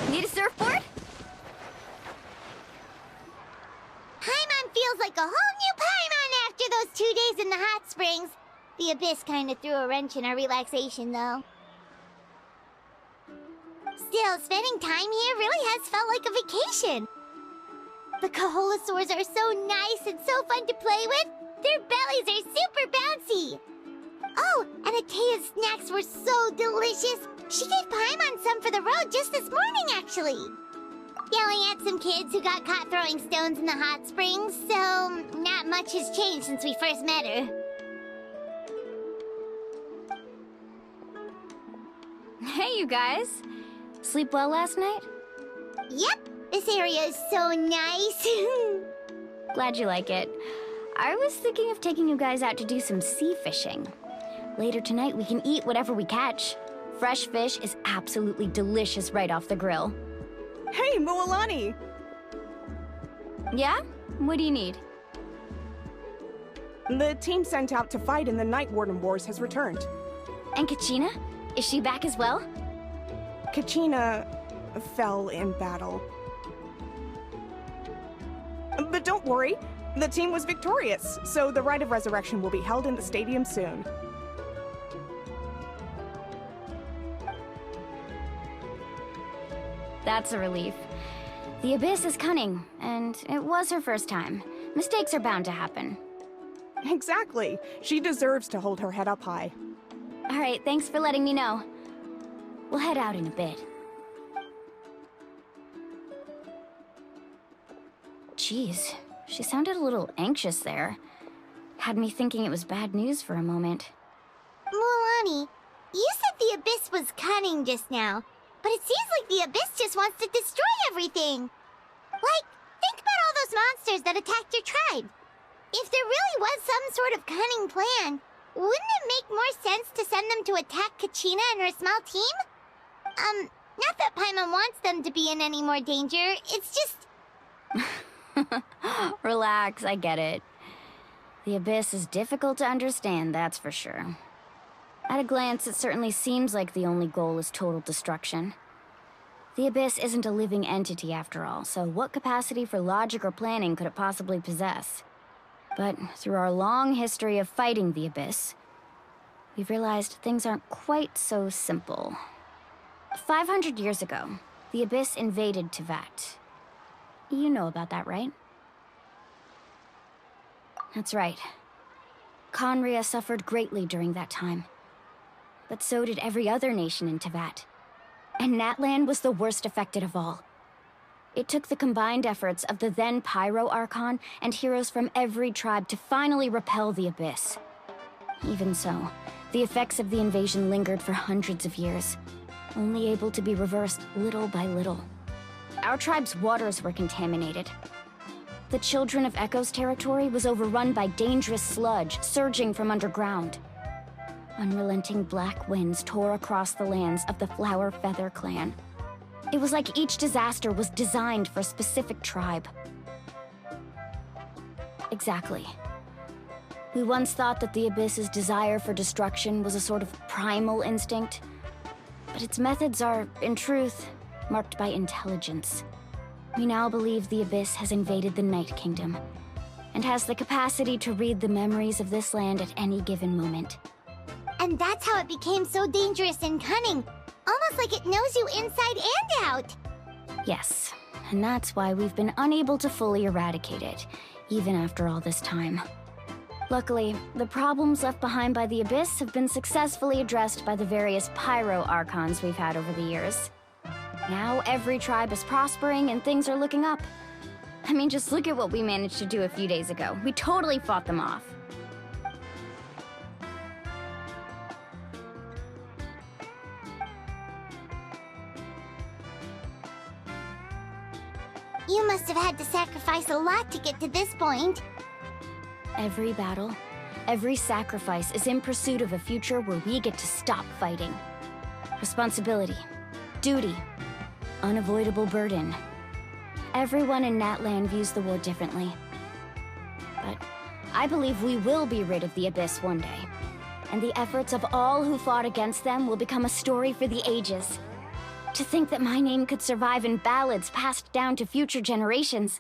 Need a surfboard? Paimon feels like a whole new Paimon after those 2 days in the hot springs. The Abyss kind of threw a wrench in our relaxation, though. Still, spending time here really has felt like a vacation. The Kaholosaurs are so nice and so fun to play with. Their bellies are super bouncy. Oh, and Atea's snacks were so delicious. She gave Paimon some for the road just this morning, actually. Yelling at some kids who got caught throwing stones in the hot springs, so not much has changed since we first met her. Hey, you guys. Sleep well last night? Yep, this area is so nice. Glad you like it. I was thinking of taking you guys out to do some sea fishing. Later tonight, we can eat whatever we catch. Fresh fish is absolutely delicious right off the grill. Hey, Moalani! Yeah? What do you need? The team sent out to fight in the Night Warden Wars has returned. And Kachina? Is she back as well? Kachina fell in battle. But don't worry, the team was victorious, so the Rite of Resurrection will be held in the stadium soon. That's a relief. The Abyss is cunning, and it was her first time. Mistakes are bound to happen. Exactly. She deserves to hold her head up high. All right, thanks for letting me know. We'll head out in a bit. Jeez, she sounded a little anxious there. Had me thinking it was bad news for a moment. Moalani, you said the Abyss was cunning just now, but it seems like the Abyss just wants to destroy everything. Like, think about all those monsters that attacked your tribe. If there really was some sort of cunning plan, wouldn't it make more sense to send them to attack Kachina and her small team? Not that Paimon wants them to be in any more danger, it's just... Relax, I get it. The Abyss is difficult to understand, that's for sure. At a glance, it certainly seems like the only goal is total destruction. The Abyss isn't a living entity after all, so what capacity for logic or planning could it possibly possess? But through our long history of fighting the Abyss, we've realized things aren't quite so simple. 500 years ago, the Abyss invaded Teyvat. You know about that, right? That's right. Khaenri'ah suffered greatly during that time. But so did every other nation in Teyvat. And Natlan was the worst affected of all. It took the combined efforts of the then Pyro Archon and heroes from every tribe to finally repel the Abyss. Even so, the effects of the invasion lingered for hundreds of years, only able to be reversed little by little. Our tribe's waters were contaminated. The Children of Echo's territory was overrun by dangerous sludge surging from underground. Unrelenting black winds tore across the lands of the Flower Feather clan. It was like each disaster was designed for a specific tribe. Exactly. We once thought that the Abyss's desire for destruction was a sort of primal instinct, but its methods are, in truth, marked by intelligence. We now believe the Abyss has invaded the Night Kingdom, and has the capacity to read the memories of this land at any given moment. And that's how it became so dangerous and cunning. Almost like it knows you inside and out. Yes, and that's why we've been unable to fully eradicate it, even after all this time. Luckily, the problems left behind by the Abyss have been successfully addressed by the various Pyro Archons we've had over the years. Now every tribe is prospering and things are looking up. I mean, just look at what we managed to do a few days ago. We totally fought them off. You You must have had to sacrifice a lot to get to this point. Every battle, every sacrifice is in pursuit of a future where we get to stop fighting. Responsibility, duty, unavoidable burden. Everyone in Natlan views the war differently. But I believe we will be rid of the Abyss one day. And the efforts of all who fought against them will become a story for the ages. To think that my name could survive in ballads passed down to future generations,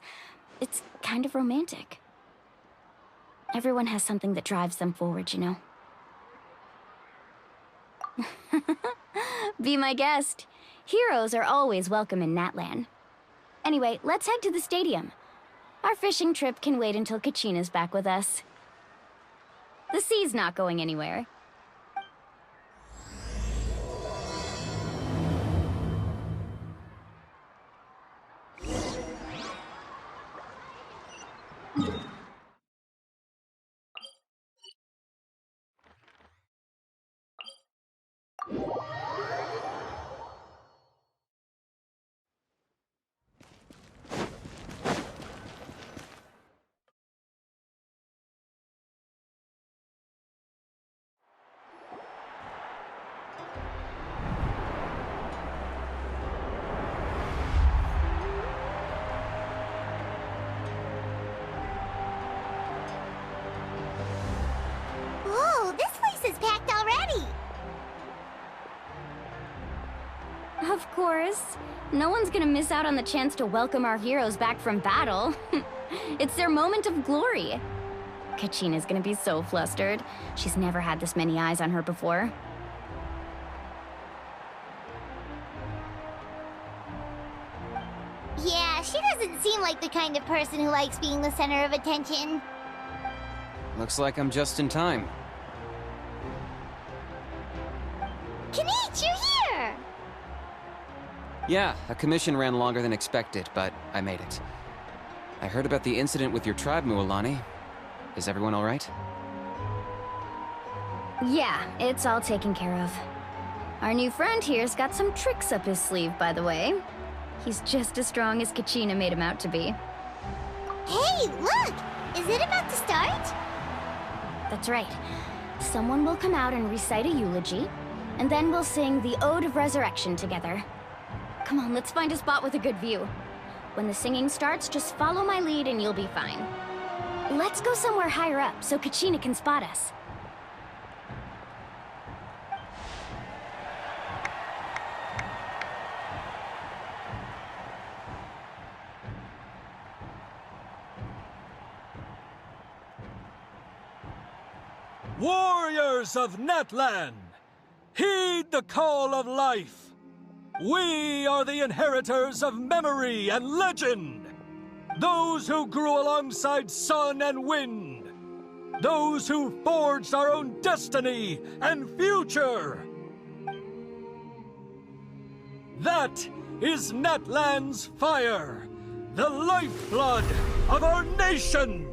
it's kind of romantic. Everyone has something that drives them forward, you know? Be my guest. Heroes are always welcome in Natlan. Anyway, let's head to the stadium. Our fishing trip can wait until Kachina's back with us. The sea's not going anywhere. Whoa, this place is packed already! Of course. No one's gonna miss out on the chance to welcome our heroes back from battle. It's their moment of glory. Kachina's gonna be so flustered. She's never had this many eyes on her before. Yeah, she doesn't seem like the kind of person who likes being the center of attention. Looks like I'm just in time. Kanich, you're here! Yeah, a commission ran longer than expected, but I made it. I heard about the incident with your tribe, Mualani. Is everyone all right? Yeah, it's all taken care of. Our new friend here's got some tricks up his sleeve, by the way. He's just as strong as Kachina made him out to be. Hey, look! Is it about to start? That's right. Someone will come out and recite a eulogy, and then we'll sing the Ode of Resurrection together. Come on, let's find a spot with a good view. When the singing starts, just follow my lead and you'll be fine. Let's go somewhere higher up so Kachina can spot us. Warriors of Natlan, heed the call of life. We are the inheritors of memory and legend. Those who grew alongside sun and wind. Those who forged our own destiny and future. That is Natlan's fire, the lifeblood of our nation.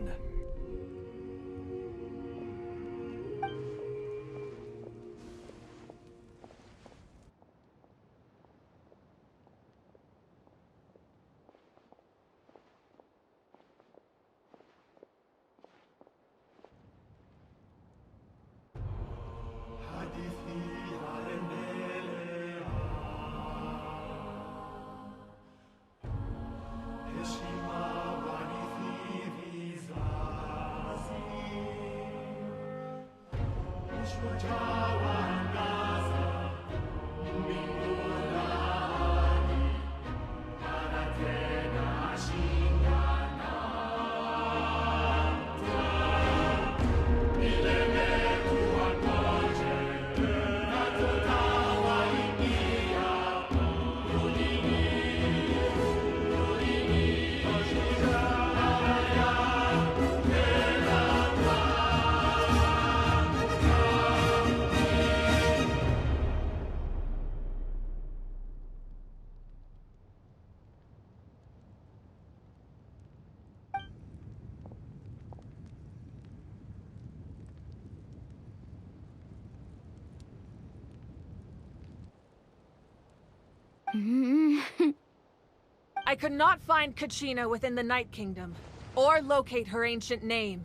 I could not find Kachina within the Night Kingdom, or locate her ancient name.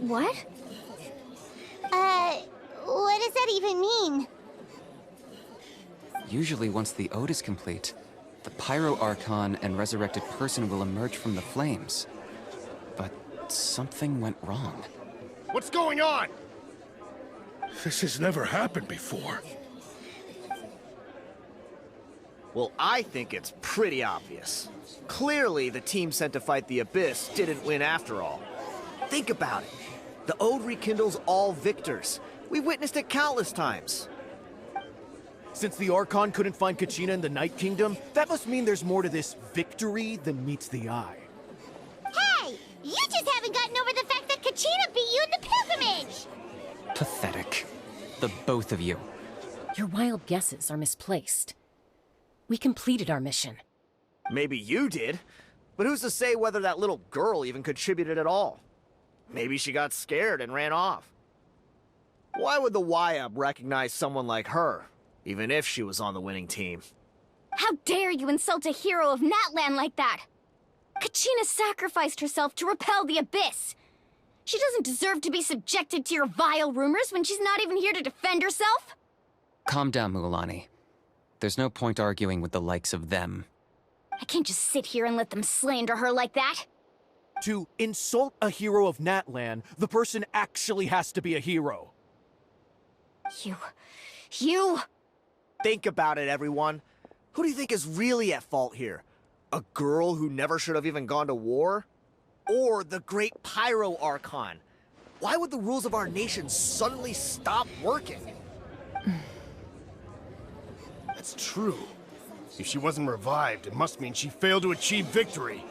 What? What does that even mean? Usually once the ode is complete, the Pyro Archon and resurrected person will emerge from the flames. But something went wrong. What's going on? This has never happened before. Well, I think it's pretty obvious. Clearly, the team sent to fight the Abyss didn't win after all. Think about it. The Ode rekindles all victors. We've witnessed it countless times. Since the Archon couldn't find Kachina in the Night Kingdom, that must mean there's more to this victory than meets the eye. Hey! You just haven't gotten over the fact that Kachina beat you in the pilgrimage! Pathetic. The both of you. Your wild guesses are misplaced. We completed our mission. Maybe you did, but who's to say whether that little girl even contributed at all? Maybe she got scared and ran off. Why would the YUB recognize someone like her, even if she was on the winning team? How dare you insult a hero of Natlan like that? Kachina sacrificed herself to repel the Abyss. She doesn't deserve to be subjected to your vile rumors when she's not even here to defend herself. Calm down, Mualani. There's no point arguing with the likes of them. I can't just sit here and let them slander her like that. To insult a hero of Natlan, the person actually has to be a hero. You... Think about it, everyone. Who do you think is really at fault here? A girl who never should have even gone to war? Or the great Pyro Archon? Why would the rules of our nation suddenly stop working? That's true. If she wasn't revived, it must mean she failed to achieve victory.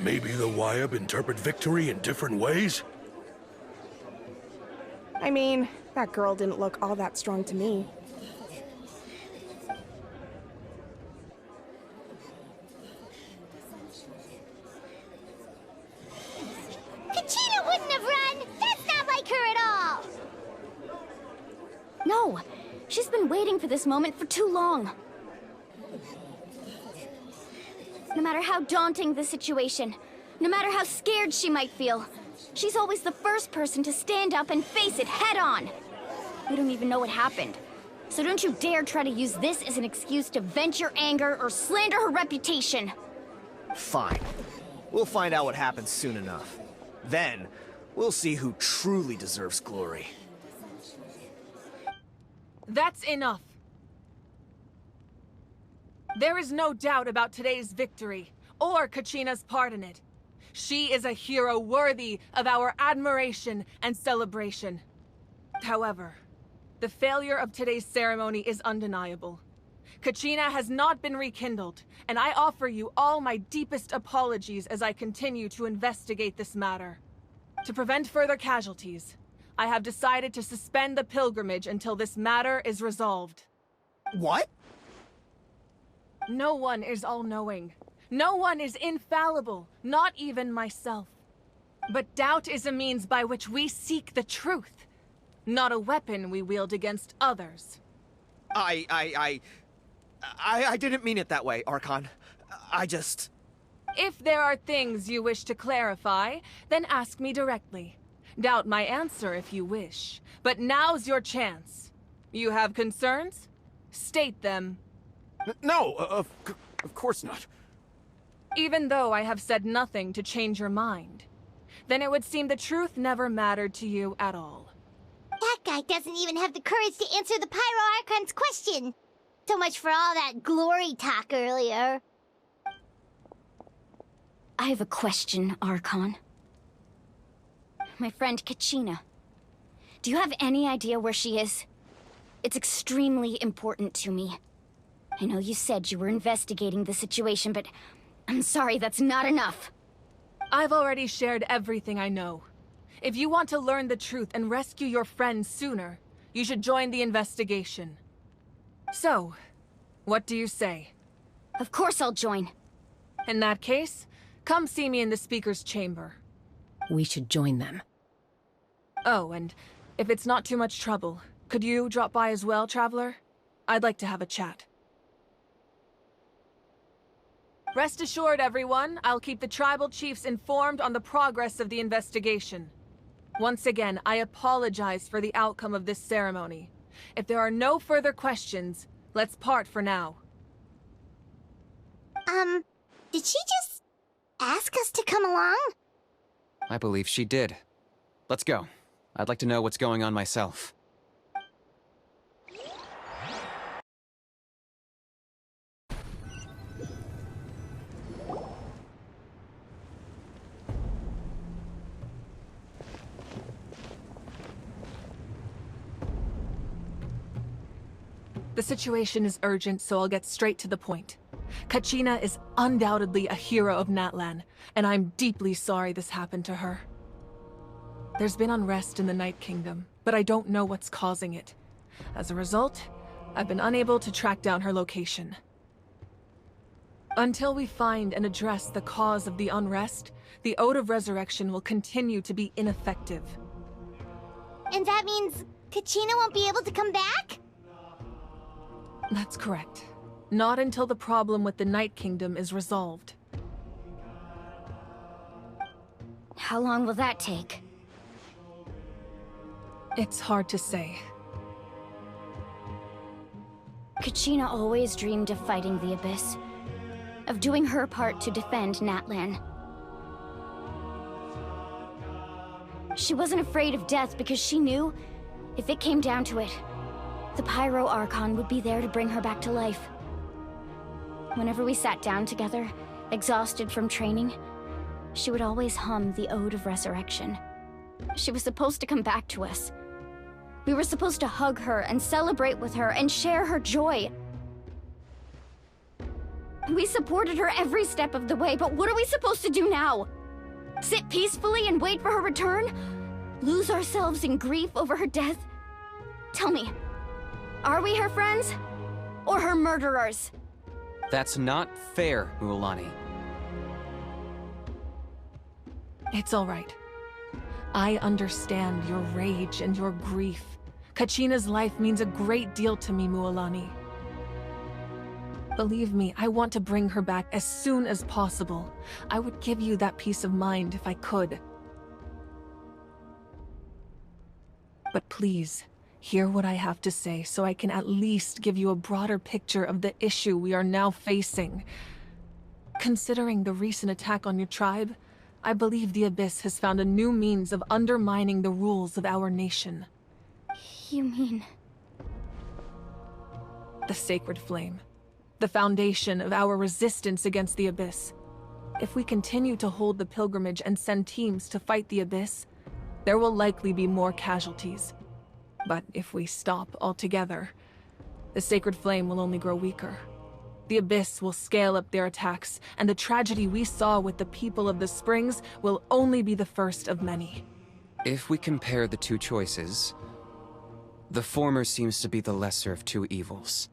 Maybe the YUB interpret victory in different ways? I mean, that girl didn't look all that strong to me. Kachina wouldn't have run! That's not like her at all! No, she's been waiting for this moment for too long. No matter how daunting the situation, no matter how scared she might feel, she's always the first person to stand up and face it head on. We don't even know what happened, so don't you dare try to use this as an excuse to vent your anger or slander her reputation. Fine. We'll find out what happens soon enough. Then, we'll see who truly deserves glory. That's enough. There is no doubt about today's victory, or Kachina's part in it. She is a hero worthy of our admiration and celebration. However, the failure of today's ceremony is undeniable. Kachina has not been rekindled, and I offer you all my deepest apologies as I continue to investigate this matter. To prevent further casualties, I have decided to suspend the pilgrimage until this matter is resolved. What? No one is all-knowing. No one is infallible, not even myself. But doubt is a means by which we seek the truth, not a weapon we wield against others. I didn't mean it that way, Archon. I just... If there are things you wish to clarify, then ask me directly. Doubt my answer if you wish, but now's your chance. You have concerns? State them. No, of course not. Even though I have said nothing to change your mind, then it would seem the truth never mattered to you at all. That guy doesn't even have the courage to answer the Pyro Archon's question. So much for all that glory talk earlier. I have a question, Archon. My friend Kachina. Do you have any idea where she is? It's extremely important to me. I know you said you were investigating the situation, but I'm sorry, that's not enough. I've already shared everything I know. If you want to learn the truth and rescue your friend sooner, you should join the investigation. So, what do you say? Of course I'll join. In that case, come see me in the speaker's chamber. We should join them. Oh, and if it's not too much trouble, could you drop by as well, Traveler? I'd like to have a chat. Rest assured, everyone, I'll keep the tribal chiefs informed on the progress of the investigation. Once again, I apologize for the outcome of this ceremony. If there are no further questions, let's part for now. Did she just ask us to come along? I believe she did. Let's go. I'd like to know what's going on myself. The situation is urgent, so I'll get straight to the point. Kachina is undoubtedly a hero of Natlan, and I'm deeply sorry this happened to her. There's been unrest in the Night Kingdom, but I don't know what's causing it. As a result, I've been unable to track down her location. Until we find and address the cause of the unrest, the Ode of Resurrection will continue to be ineffective. And that means Kachina won't be able to come back? That's correct. Not until the problem with the Night Kingdom is resolved. How long will that take? It's hard to say. Kachina always dreamed of fighting the Abyss. Of doing her part to defend Natlan. She wasn't afraid of death because she knew, if it came down to it, the Pyro Archon would be there to bring her back to life. Whenever we sat down together, exhausted from training, she would always hum the Ode of Resurrection. She was supposed to come back to us. We were supposed to hug her and celebrate with her and share her joy. We supported her every step of the way, but what are we supposed to do now? Sit peacefully and wait for her return? Lose ourselves in grief over her death? Tell me, are we her friends? Or her murderers? That's not fair, Mualani. It's all right. I understand your rage and your grief. Kachina's life means a great deal to me, Mualani. Believe me, I want to bring her back as soon as possible. I would give you that peace of mind if I could. But please, hear what I have to say so I can at least give you a broader picture of the issue we are now facing. Considering the recent attack on your tribe, I believe the Abyss has found a new means of undermining the rules of our nation. You mean... The Sacred Flame. The foundation of our resistance against the Abyss. If we continue to hold the pilgrimage and send teams to fight the Abyss, there will likely be more casualties. But if we stop altogether, the Sacred Flame will only grow weaker. The Abyss will scale up their attacks, and the tragedy we saw with the people of the Springs will only be the first of many. If we compare the two choices, the former seems to be the lesser of two evils.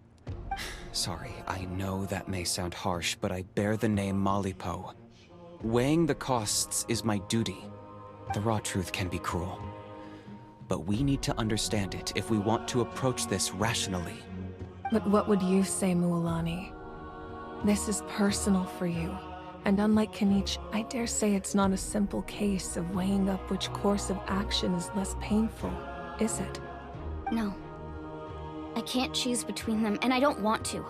Sorry, I know that may sound harsh, but I bear the name Malipo. Weighing the costs is my duty. The raw truth can be cruel. But we need to understand it if we want to approach this rationally. But what would you say, Mualani? This is personal for you. And unlike Kanich, I dare say it's not a simple case of weighing up which course of action is less painful, is it? No. I can't choose between them, and I don't want to.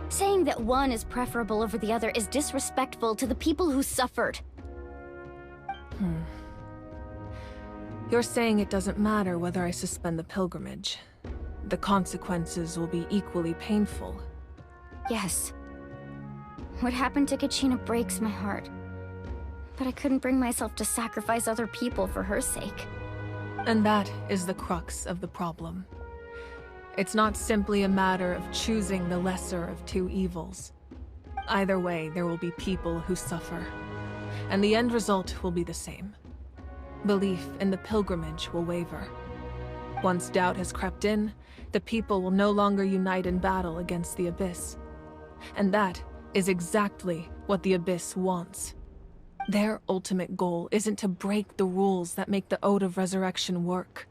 Saying that one is preferable over the other is disrespectful to the people who suffered. You're saying it doesn't matter whether I suspend the pilgrimage. The consequences will be equally painful. Yes. What happened to Kachina breaks my heart. But I couldn't bring myself to sacrifice other people for her sake. And that is the crux of the problem. It's not simply a matter of choosing the lesser of two evils. Either way, there will be people who suffer. And the end result will be the same. Belief in the pilgrimage will waver. Once doubt has crept in, the people will no longer unite in battle against the Abyss. And that is exactly what the Abyss wants. Their ultimate goal isn't to break the rules that make the Ode of Resurrection work.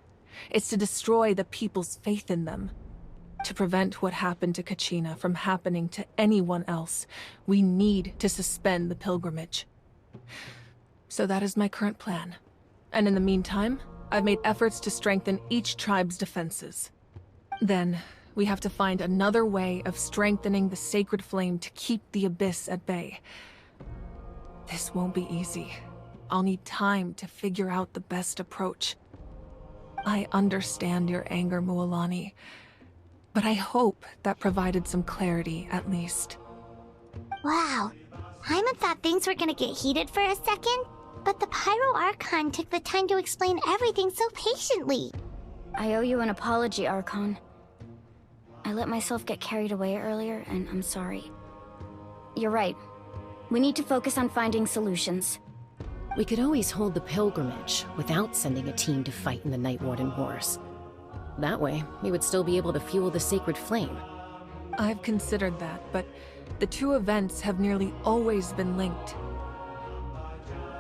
It's to destroy the people's faith in them. To prevent what happened to Kachina from happening to anyone else, we need to suspend the pilgrimage. So that is my current plan. And in the meantime, I've made efforts to strengthen each tribe's defenses. Then, we have to find another way of strengthening the sacred flame to keep the Abyss at bay. This won't be easy. I'll need time to figure out the best approach. I understand your anger, Mualani, but I hope that provided some clarity, at least. Wow. Paimon thought things were gonna get heated for a second, but the Pyro Archon took the time to explain everything so patiently. I owe you an apology, Archon. I let myself get carried away earlier, and I'm sorry. You're right. We need to focus on finding solutions. We could always hold the pilgrimage without sending a team to fight in the Night Warden Wars. That way, we would still be able to fuel the sacred flame. I've considered that, but the two events have nearly always been linked.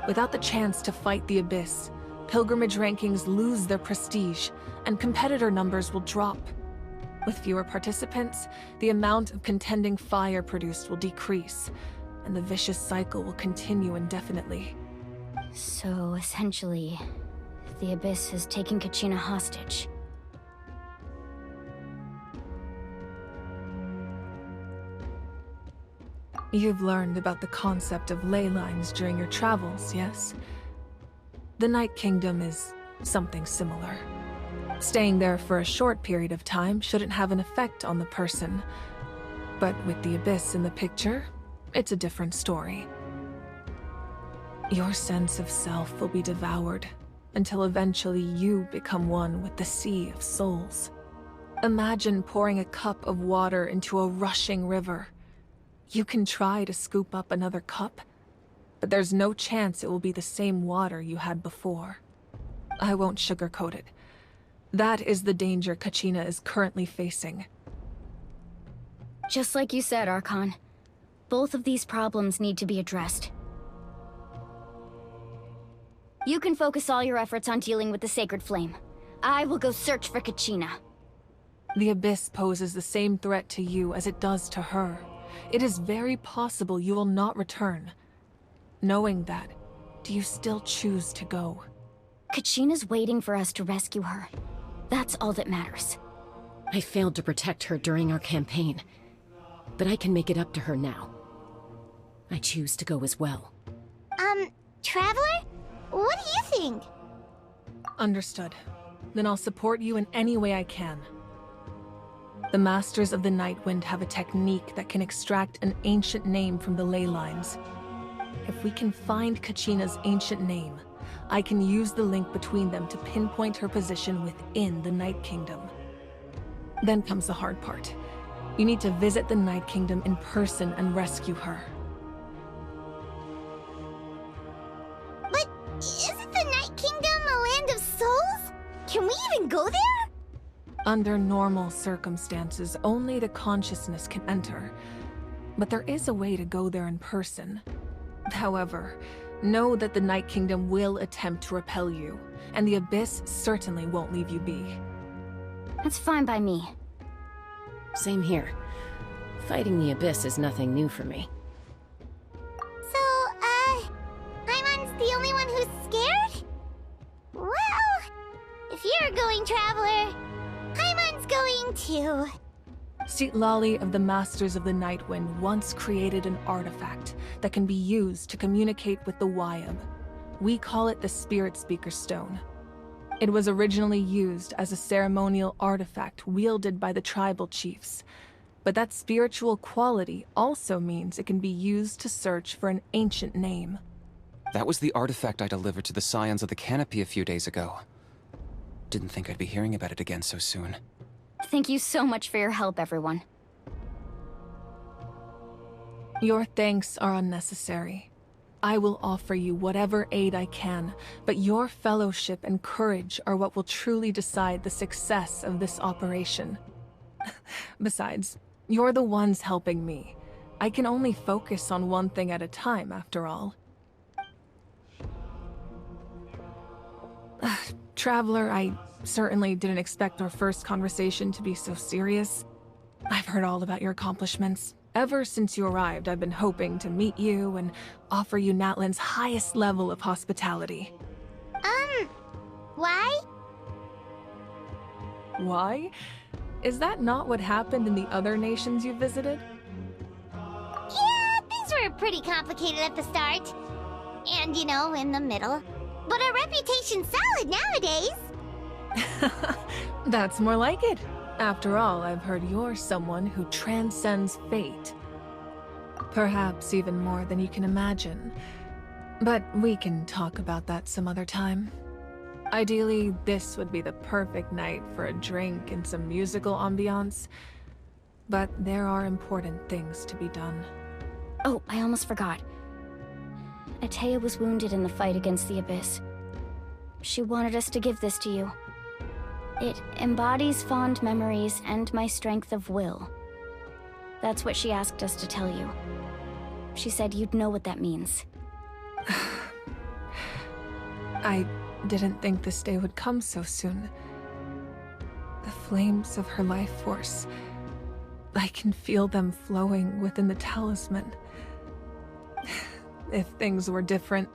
Without the chance to fight the Abyss, pilgrimage rankings lose their prestige, and competitor numbers will drop. With fewer participants, the amount of contending fire produced will decrease, and the vicious cycle will continue indefinitely. So, essentially, the Abyss has taken Kachina hostage. You've learned about the concept of ley lines during your travels, yes? The Night Kingdom is something similar. Staying there for a short period of time shouldn't have an effect on the person. But with the Abyss in the picture, it's a different story. Your sense of self will be devoured, until eventually you become one with the sea of souls. Imagine pouring a cup of water into a rushing river. You can try to scoop up another cup, but there's no chance it will be the same water you had before. I won't sugarcoat it. That is the danger Kachina is currently facing. Just like you said, Archon. Both of these problems need to be addressed. You can focus all your efforts on dealing with the sacred flame. I will go search for Kachina. The Abyss poses the same threat to you as it does to her. It is very possible you will not return. Knowing that, do you still choose to go? Kachina's waiting for us to rescue her. That's all that matters. I failed to protect her during our campaign, but I can make it up to her now. I choose to go as well. Traveler? What do you think? Understood. Then I'll support you in any way I can. The Masters of the Nightwind have a technique that can extract an ancient name from the ley lines. If we can find Kachina's ancient name, I can use the link between them to pinpoint her position within the Night Kingdom. Then comes the hard part. You need to visit the Night Kingdom in person and rescue her. But isn't the Night Kingdom a land of souls? Can we even go there? Under normal circumstances, only the consciousness can enter. But there is a way to go there in person. However, know that the Night Kingdom will attempt to repel you, and the Abyss certainly won't leave you be. That's fine by me. Same here. Fighting the Abyss is nothing new for me. So, Paimon's the only one who's scared? Well, if you're going, Traveler, Paimon's going too. Citlali of the Masters of the Nightwind once created an artifact that can be used to communicate with the Wyab. We call it the Spirit Speaker Stone. It was originally used as a ceremonial artifact wielded by the tribal chiefs, but that spiritual quality also means it can be used to search for an ancient name. That was the artifact I delivered to the Scions of the Canopy a few days ago. Didn't think I'd be hearing about it again so soon. Thank you so much for your help, everyone. Your thanks are unnecessary. I will offer you whatever aid I can, but your fellowship and courage are what will truly decide the success of this operation. Besides, you're the ones helping me. I can only focus on one thing at a time, after all. Traveler, I certainly didn't expect our first conversation to be so serious. I've heard all about your accomplishments. Ever since you arrived, I've been hoping to meet you and offer you Natlan's highest level of hospitality. Why? Why? Is that not what happened in the other nations you visited? Yeah, things were pretty complicated at the start. And, you know, in the middle. But our reputation's solid nowadays. That's more like it. After all, I've heard you're someone who transcends fate. Perhaps even more than you can imagine. But we can talk about that some other time. Ideally, this would be the perfect night for a drink and some musical ambiance. But there are important things to be done. Oh, I almost forgot. Atea was wounded in the fight against the Abyss. She wanted us to give this to you. It embodies fond memories and my strength of will. That's what she asked us to tell you. She said you'd know what that means. I didn't think this day would come so soon. The flames of her life force. I can feel them flowing within the talisman. If things were different,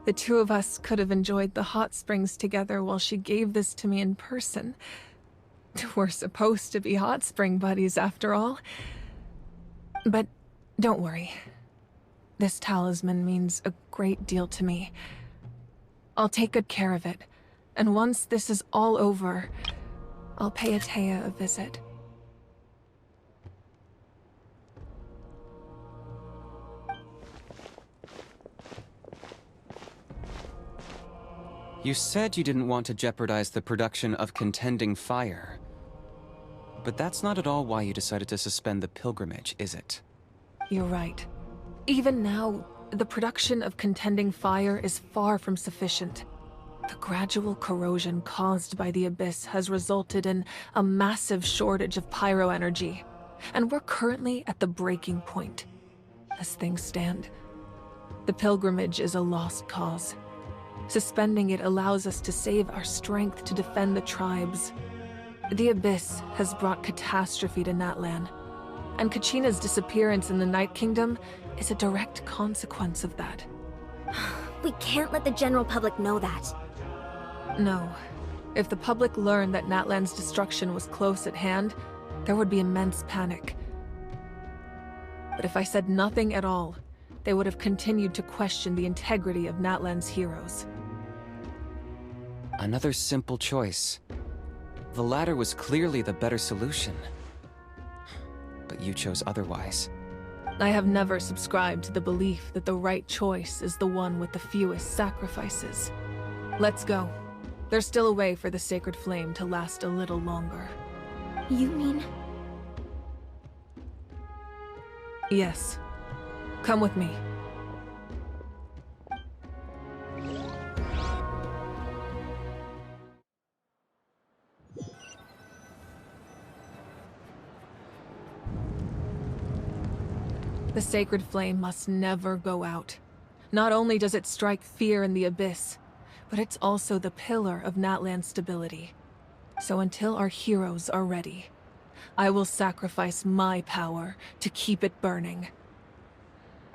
the two of us could have enjoyed the hot springs together while she gave this to me in person. We're supposed to be hot spring buddies after all. But don't worry. This talisman means a great deal to me. I'll take good care of it, and once this is all over, I'll pay Atea a visit. You said you didn't want to jeopardize the production of contending fire. But that's not at all why you decided to suspend the pilgrimage, is it? You're right. Even now, the production of contending fire is far from sufficient. The gradual corrosion caused by the Abyss has resulted in a massive shortage of pyro energy, and we're currently at the breaking point. As things stand, the pilgrimage is a lost cause. Suspending it allows us to save our strength to defend the tribes. The Abyss has brought catastrophe to Natlan, and Kachina's disappearance in the Night Kingdom is a direct consequence of that. We can't let the general public know that. No. If the public learned that Natlan's destruction was close at hand, there would be immense panic. But if I said nothing at all, they would have continued to question the integrity of Natlan's heroes. Another simple choice. The latter was clearly the better solution. But you chose otherwise. I have never subscribed to the belief that the right choice is the one with the fewest sacrifices. Let's go. There's still a way for the sacred flame to last a little longer. You mean? Yes. Come with me. The sacred flame must never go out. Not only does it strike fear in the Abyss, but it's also the pillar of Natlan's stability. So until our heroes are ready, I will sacrifice my power to keep it burning.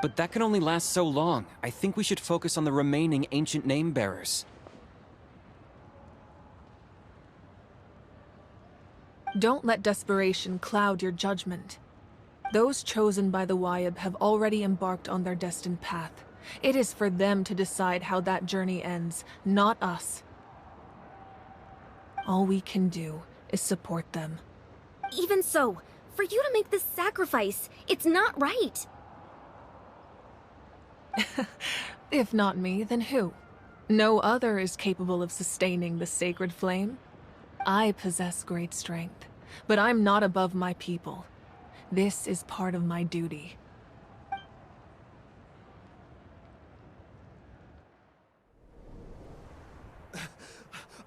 But that can only last so long. I think we should focus on the remaining ancient name-bearers. Don't let desperation cloud your judgment. Those chosen by the Wayab have already embarked on their destined path. It is for them to decide how that journey ends, not us. All we can do is support them. Even so, for you to make this sacrifice, it's not right. If not me, then who? No other is capable of sustaining the sacred flame. I possess great strength, but I'm not above my people. This is part of my duty.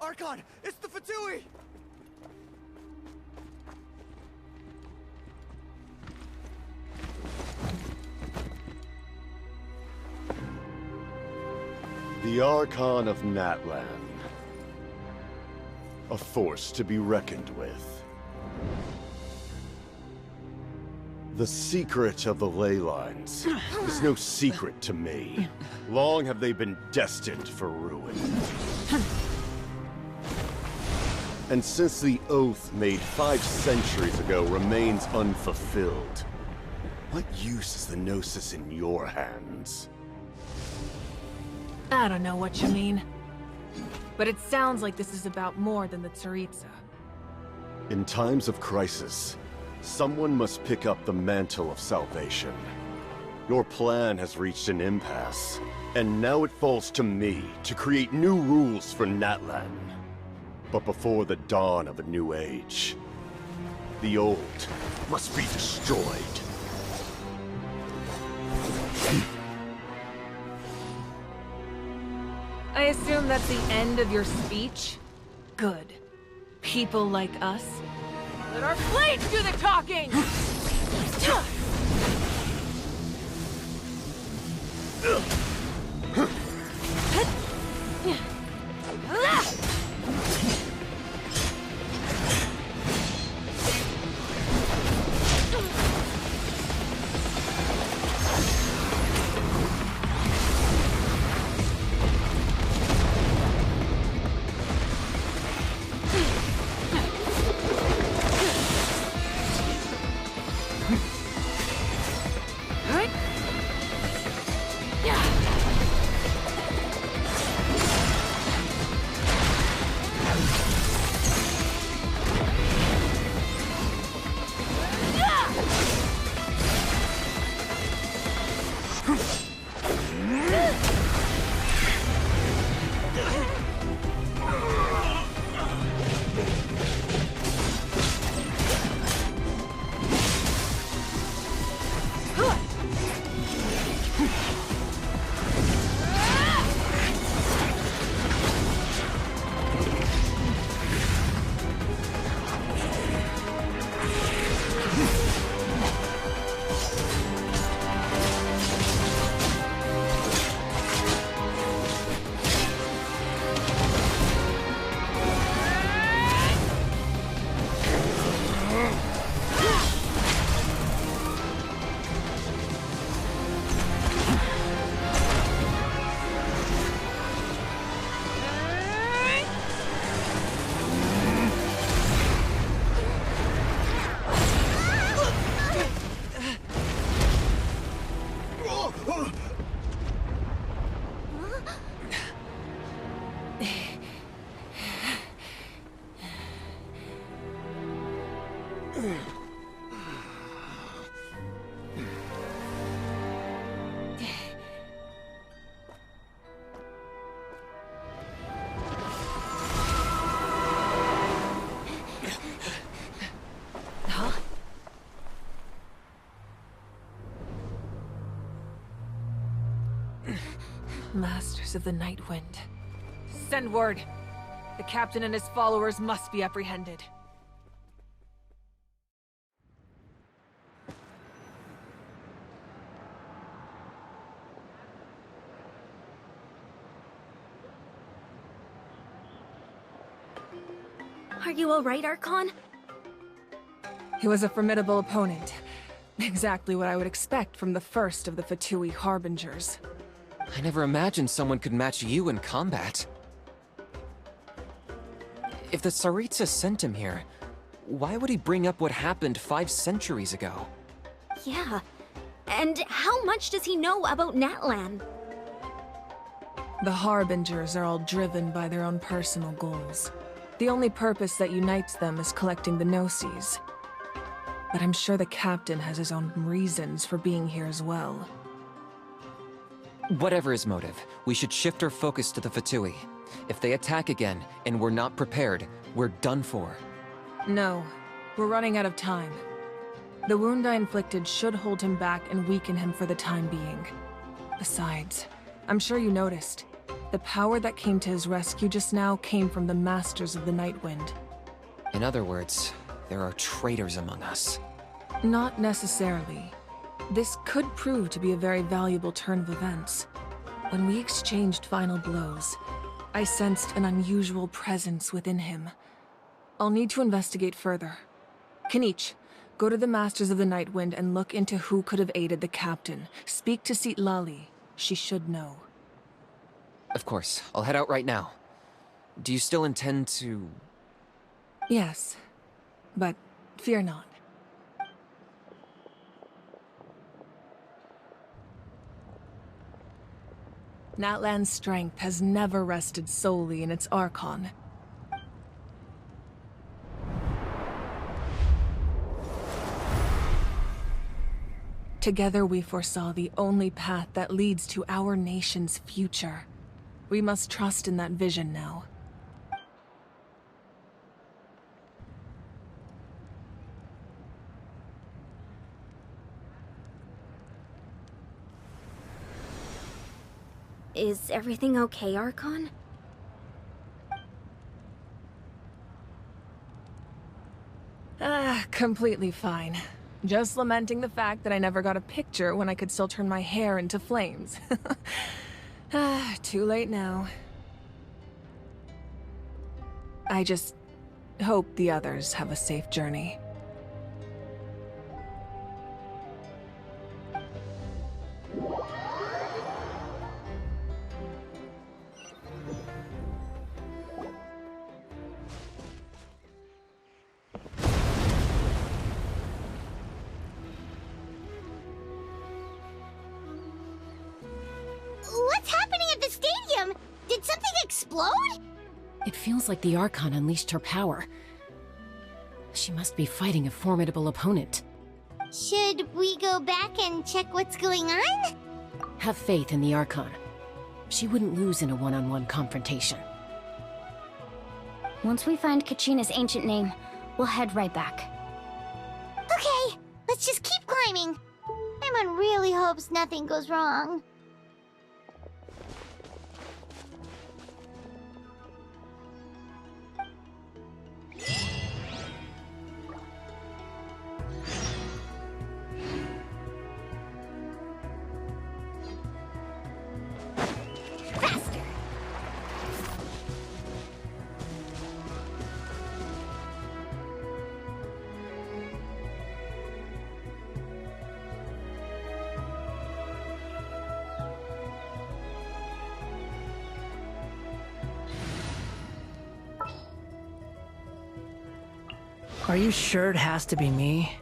Archon! It's the Fatui! The Archon of Natlan. A force to be reckoned with. The secret of the ley lines is no secret to me. Long have they been destined for ruin. And since the oath made 5 centuries ago remains unfulfilled, what use is the Gnosis in your hands? I don't know what you mean. But it sounds like this is about more than the Tsaritsa. In times of crisis, someone must pick up the mantle of salvation. Your plan has reached an impasse, and now it falls to me to create new rules for Natlan. But before the dawn of a new age, the old must be destroyed. I assume that's the end of your speech? Good. People like us. Let our blades do the talking! Masters of the Night Wind. Send word. The captain and his followers must be apprehended. Are you alright, Archon? He was a formidable opponent. Exactly what I would expect from the first of the Fatui Harbingers. I never imagined someone could match you in combat. If the Tsaritsa sent him here, why would he bring up what happened 5 centuries ago? Yeah. And how much does he know about Natlan? The Harbingers are all driven by their own personal goals. The only purpose that unites them is collecting the Gnosis. But I'm sure the captain has his own reasons for being here as well. Whatever his motive, we should shift our focus to the Fatui. If they attack again, and we're not prepared, we're done for. No, we're running out of time. The wound I inflicted should hold him back and weaken him for the time being. Besides, I'm sure you noticed, the power that came to his rescue just now came from the Masters of the Night Wind. In other words, there are traitors among us. Not necessarily. This could prove to be a very valuable turn of events. When we exchanged final blows, I sensed an unusual presence within him. I'll need to investigate further. Kinich, Go to the Masters of the Night Wind and look into who could have aided the captain. Speak to Seat Lali. She should know. Of course. I'll head out right now. Do you still intend to... Yes, but fear not. Natlan's strength has never rested solely in its Archon. Together we foresaw the only path that leads to our nation's future. We must trust in that vision now. Is everything okay, Archon? Completely fine. Just lamenting the fact that I never got a picture when I could still turn my hair into flames. Too late now. I just hope the others have a safe journey. What's happening at the stadium? Did something explode? It feels like the Archon unleashed her power. She must be fighting a formidable opponent. Should we go back and check what's going on? Have faith in the Archon. She wouldn't lose in a one-on-one confrontation. Once we find Kachina's ancient name, we'll head right back. Okay, let's just keep climbing. Everyone really hopes nothing goes wrong. Faster! Are you sure it has to be me?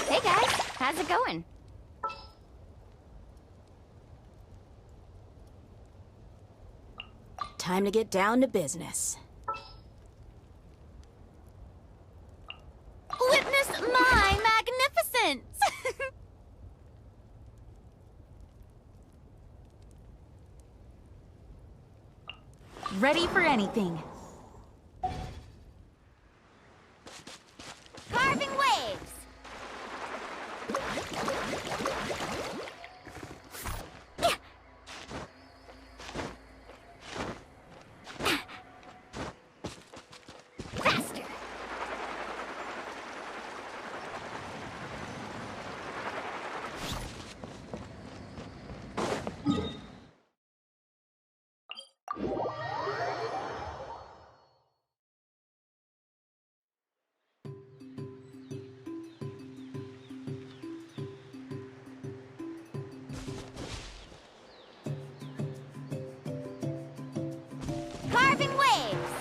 Hey guys, how's it going? Time to get down to business. Witness my magnificence! Ready for anything. Carving waves! Faster! Carving waves!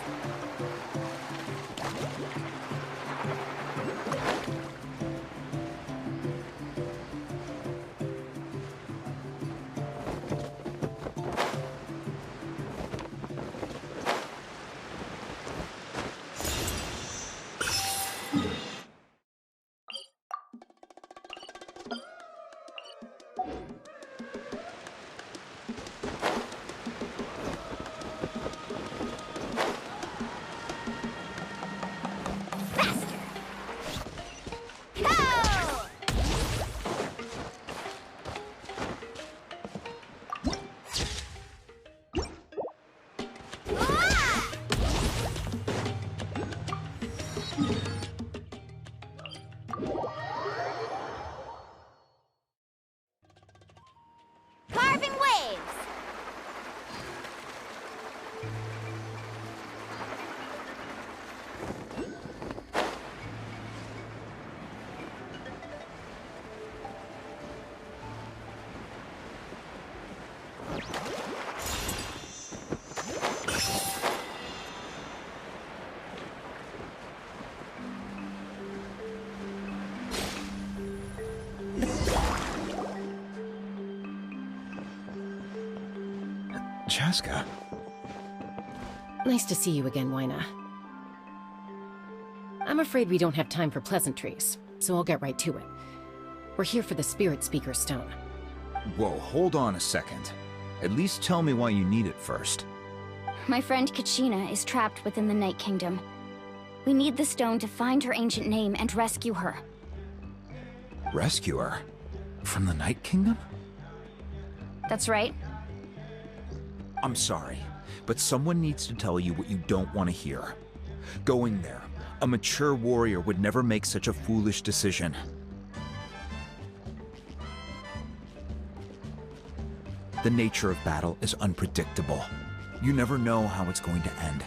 Chaska. Nice to see you again, Wyna. I'm afraid we don't have time for pleasantries, so I'll get right to it. We're here for the Spirit Speaker Stone. Whoa, hold on a second. At least tell me why you need it first. My friend Kachina is trapped within the Night Kingdom. We need the stone to find her ancient name and rescue her. Rescue her? From the Night Kingdom? That's right. I'm sorry, but someone needs to tell you what you don't want to hear. Going there, a mature warrior would never make such a foolish decision. The nature of battle is unpredictable. You never know how it's going to end.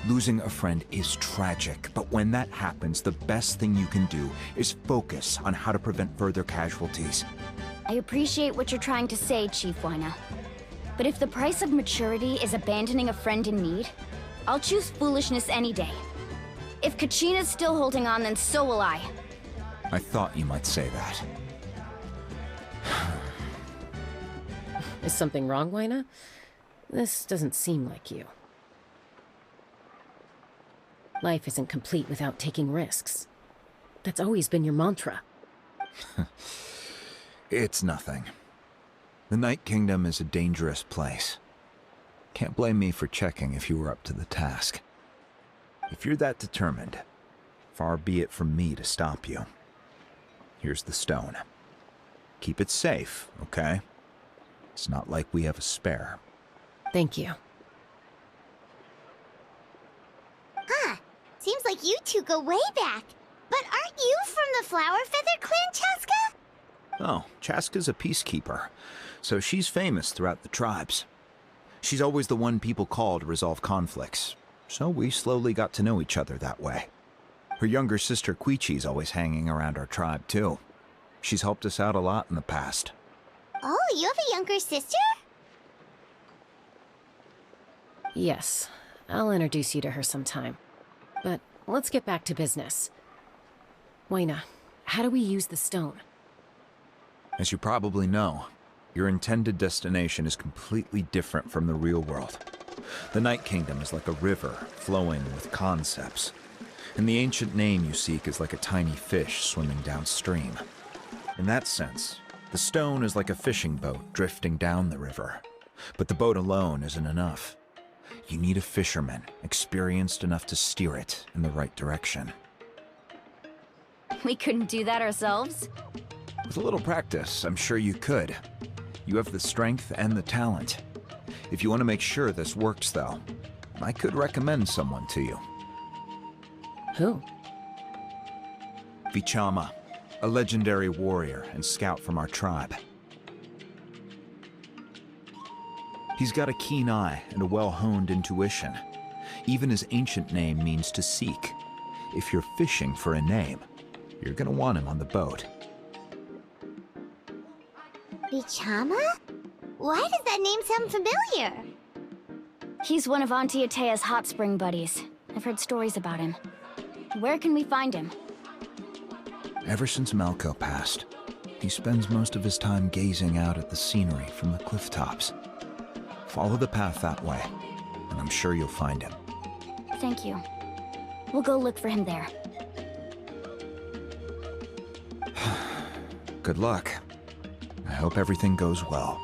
Losing a friend is tragic, but when that happens, the best thing you can do is focus on how to prevent further casualties. I appreciate what you're trying to say, Chief Wyna. But if the price of maturity is abandoning a friend in need, I'll choose foolishness any day. If Kachina's still holding on, then so will I. I thought you might say that. Is something wrong, Wyna? This doesn't seem like you. Life isn't complete without taking risks. That's always been your mantra. It's nothing. The Night Kingdom is a dangerous place. Can't blame me for checking if you were up to the task. If you're that determined, far be it from me to stop you. Here's the stone. Keep it safe, okay? It's not like we have a spare. Thank you. Huh. Seems like you two go way back. But aren't you from the Flower Feather Clan, Chaska? Oh, Chaska's a peacekeeper, so she's famous throughout the tribes. She's always the one people call to resolve conflicts, so we slowly got to know each other that way. Her younger sister Quichi's always hanging around our tribe, too. She's helped us out a lot in the past. Oh, you have a younger sister? Yes, I'll introduce you to her sometime. But let's get back to business. Wyna, how do we use the stone? As you probably know, your intended destination is completely different from the real world. The Night Kingdom is like a river flowing with concepts, and the ancient name you seek is like a tiny fish swimming downstream. In that sense, the stone is like a fishing boat drifting down the river, but the boat alone isn't enough. You need a fisherman experienced enough to steer it in the right direction. We couldn't do that ourselves? With a little practice, I'm sure you could. You have the strength and the talent. If you want to make sure this works, though, I could recommend someone to you. Who? Vichama, a legendary warrior and scout from our tribe. He's got a keen eye and a well-honed intuition. Even his ancient name means to seek. If you're fishing for a name, you're gonna want him on the boat. Vichama? Why does that name sound familiar? He's one of Auntie Atea's hot spring buddies. I've heard stories about him. Where can we find him? Ever since Malco passed, he spends most of his time gazing out at the scenery from the cliff tops. Follow the path that way, and I'm sure you'll find him. Thank you. We'll go look for him there. Good luck. I hope everything goes well.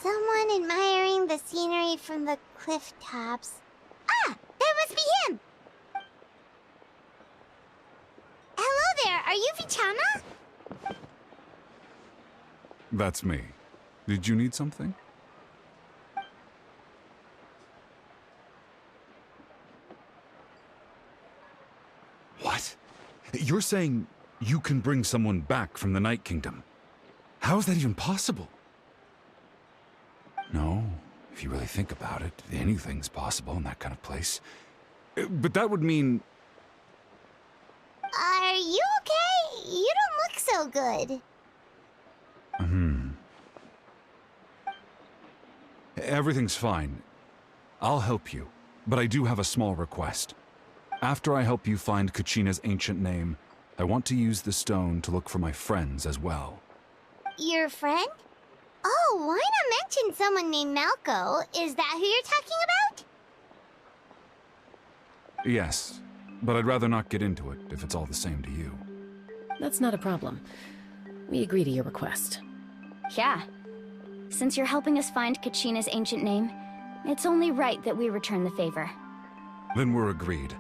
Someone admiring the scenery from the cliff tops. Ah! That must be him! Hello there, are you Vichama? That's me. Did you need something? What? You're saying you can bring someone back from the Night Kingdom? How is that even possible? No, if you really think about it, anything's possible in that kind of place. But that would mean... you okay? You don't look so good. Everything's fine. I'll help you, but I do have a small request. After I help you find Kachina's ancient name, I want to use the stone to look for my friends as well. Your friend? Oh, why not mention someone named Malco? Is that who you're talking about? Yes, but I'd rather not get into it if it's all the same to you. That's not a problem. We agree to your request. Yeah. Since you're helping us find Kachina's ancient name, it's only right that we return the favor. Then we're agreed.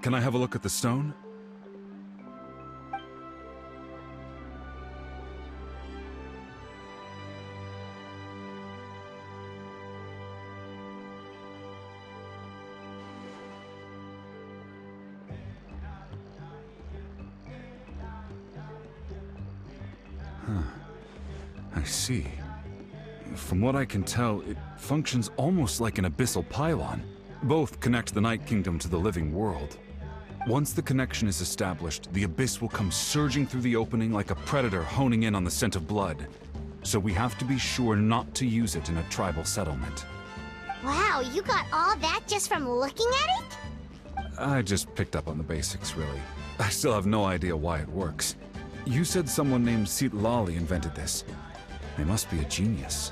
Can I have a look at the stone? I see. From what I can tell, it functions almost like an abyssal pylon. Both connect the Night Kingdom to the living world. Once the connection is established, the abyss will come surging through the opening like a predator honing in on the scent of blood. So we have to be sure not to use it in a tribal settlement. Wow, you got all that just from looking at it? I just picked up on the basics, really. I still have no idea why it works. You said someone named Lali invented this. They must be a genius.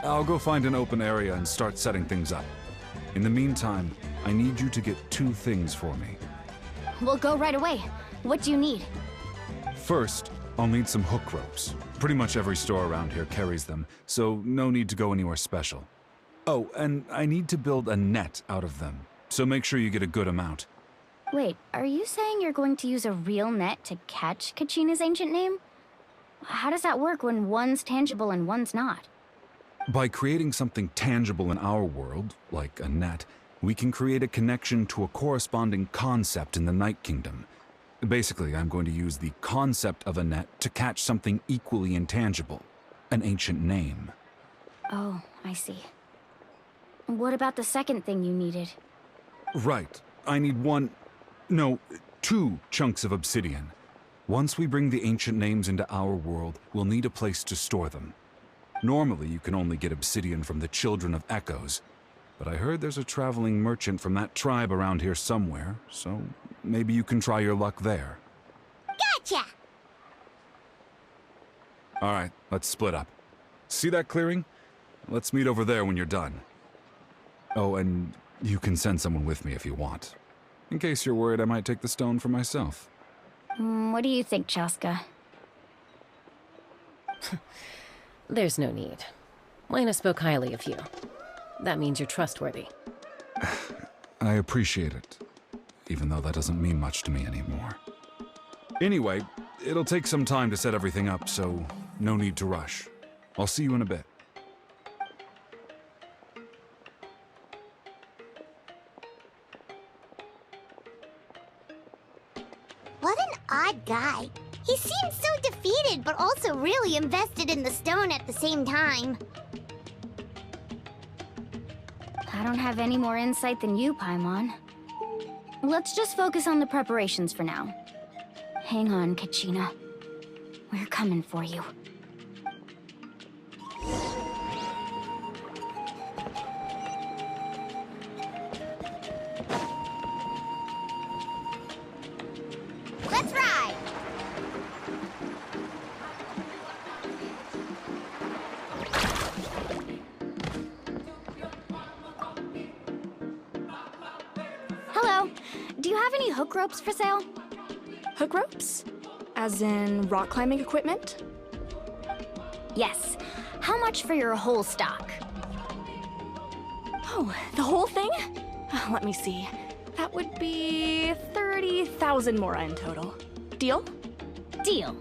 I'll go find an open area and start setting things up. In the meantime, I need you to get 2 things for me. We'll go right away. What do you need? First, I'll need some hook ropes. Pretty much every store around here carries them, so no need to go anywhere special. Oh, and I need to build a net out of them, so make sure you get a good amount. Wait, are you saying you're going to use a real net to catch Kachina's ancient name? How does that work when one's tangible and one's not? By creating something tangible in our world, like a net, we can create a connection to a corresponding concept in the Night Kingdom. Basically, I'm going to use the concept of a net to catch something equally intangible, an ancient name. Oh, I see. What about the second thing you needed? Right. I need 2 chunks of obsidian. Once we bring the ancient names into our world, we'll need a place to store them. Normally, you can only get obsidian from the Children of Echoes, but I heard there's a traveling merchant from that tribe around here somewhere, so maybe you can try your luck there. Gotcha! Alright, let's split up. See that clearing? Let's meet over there when you're done. Oh, and you can send someone with me if you want. In case you're worried I might take the stone for myself. What do you think, Chaska? There's no need. Lena spoke highly of you. That means you're trustworthy. I appreciate it, even though that doesn't mean much to me anymore. Anyway, it'll take some time to set everything up, so no need to rush. I'll see you in a bit. What an odd guy. He seems so defeated, but also really invested in the stone at the same time. I don't have any more insight than you, Paimon. Let's just focus on the preparations for now. Hang on, Kachina. We're coming for you. Let's ride! Hello. Do you have any hook ropes for sale? Hook ropes? As in rock climbing equipment? Yes. How much for your whole stock? Oh, the whole thing? Let me see. That would be 30,000 mora in total. Deal? Deal.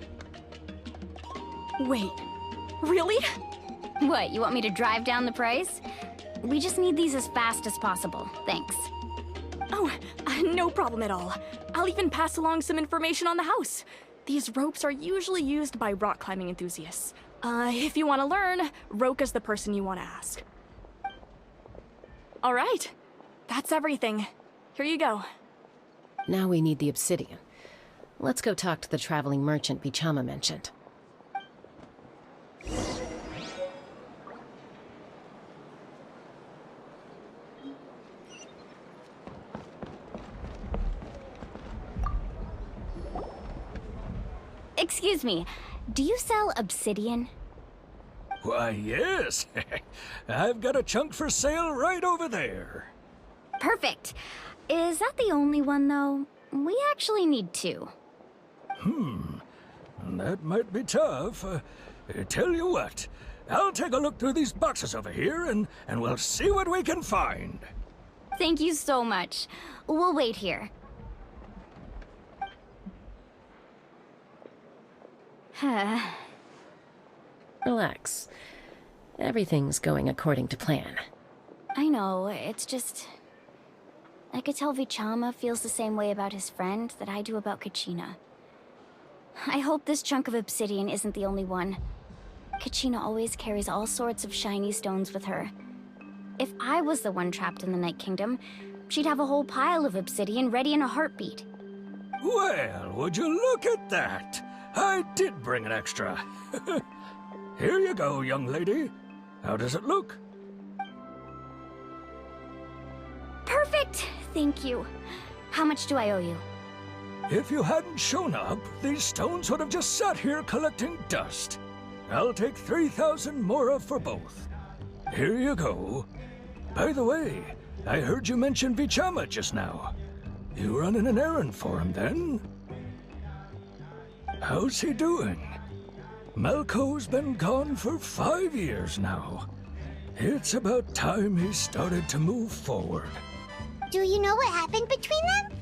Wait, really? What, you want me to drive down the price? We just need these as fast as possible. Thanks. Oh, no problem at all. I'll even pass along some information on the house. These ropes are usually used by rock climbing enthusiasts. If you want to learn, Roka's the person you want to ask. All right, that's everything. Here you go. Now we need the obsidian. Let's go talk to the traveling merchant Bichama mentioned. Excuse me, do you sell obsidian? Why, yes. I've got a chunk for sale right over there. Perfect. Is that the only one, though? We actually need two. That might be tough. Tell you what, I'll take a look through these boxes over here, and we'll see what we can find. Thank you so much. We'll wait here. Relax. Everything's going according to plan. I know, it's just... I could tell Bichama feels the same way about his friend that I do about Kachina. I hope this chunk of obsidian isn't the only one. Kachina always carries all sorts of shiny stones with her. If I was the one trapped in the Night Kingdom, she'd have a whole pile of obsidian ready in a heartbeat. Well, would you look at that? I did bring an extra. Here you go, young lady. How does it look? Perfect! Thank you. How much do I owe you? If you hadn't shown up, these stones would have just sat here collecting dust. I'll take 3,000 mora for both. Here you go. By the way, I heard you mention Bichama just now. You running an errand for him, then? How's he doing? Malco's been gone for 5 years now. It's about time he started to move forward. Do you know what happened between them?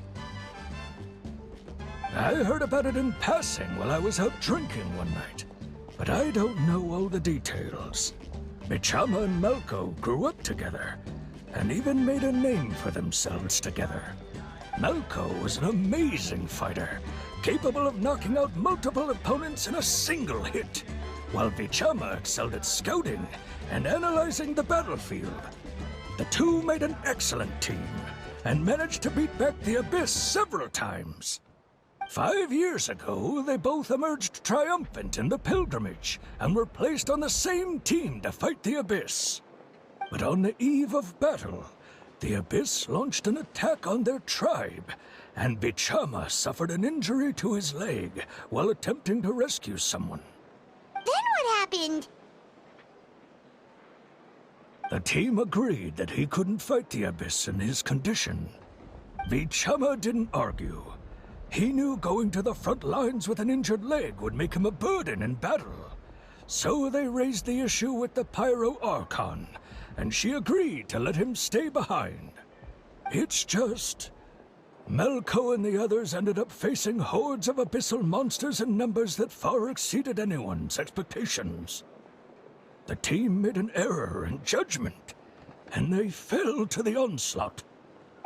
I heard about it in passing while I was out drinking one night, but I don't know all the details. Bichama and Malco grew up together, and even made a name for themselves together. Malco was an amazing fighter, capable of knocking out multiple opponents in a single hit, while Bichama excelled at scouting and analyzing the battlefield. The two made an excellent team, and managed to beat back the Abyss several times. 5 years ago, they both emerged triumphant in the pilgrimage, and were placed on the same team to fight the Abyss. But on the eve of battle, the Abyss launched an attack on their tribe, and Bichama suffered an injury to his leg while attempting to rescue someone. Then what happened? The team agreed that he couldn't fight the Abyss in his condition. Bichama didn't argue. He knew going to the front lines with an injured leg would make him a burden in battle. So they raised the issue with the Pyro Archon, and she agreed to let him stay behind. It's just... Malco and the others ended up facing hordes of abyssal monsters in numbers that far exceeded anyone's expectations. The team made an error in judgment, and they fell to the onslaught.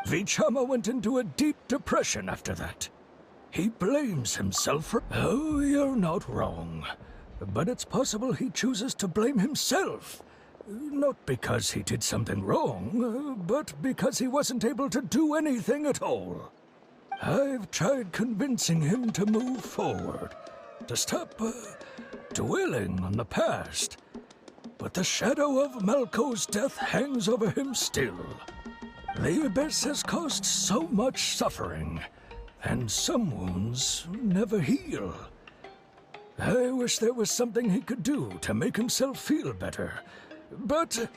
Bichama went into a deep depression after that. He blames himself for... Oh, you're not wrong. But it's possible he chooses to blame himself. Not because he did something wrong, but because he wasn't able to do anything at all. I've tried convincing him to move forward, to stop dwelling on the past. But the shadow of Malco's death hangs over him still. The Abyss has caused so much suffering, and some wounds never heal. I wish there was something he could do to make himself feel better. But...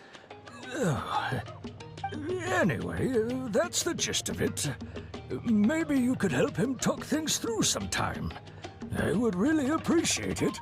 anyway, that's the gist of it. Maybe you could help him talk things through sometime. I would really appreciate it.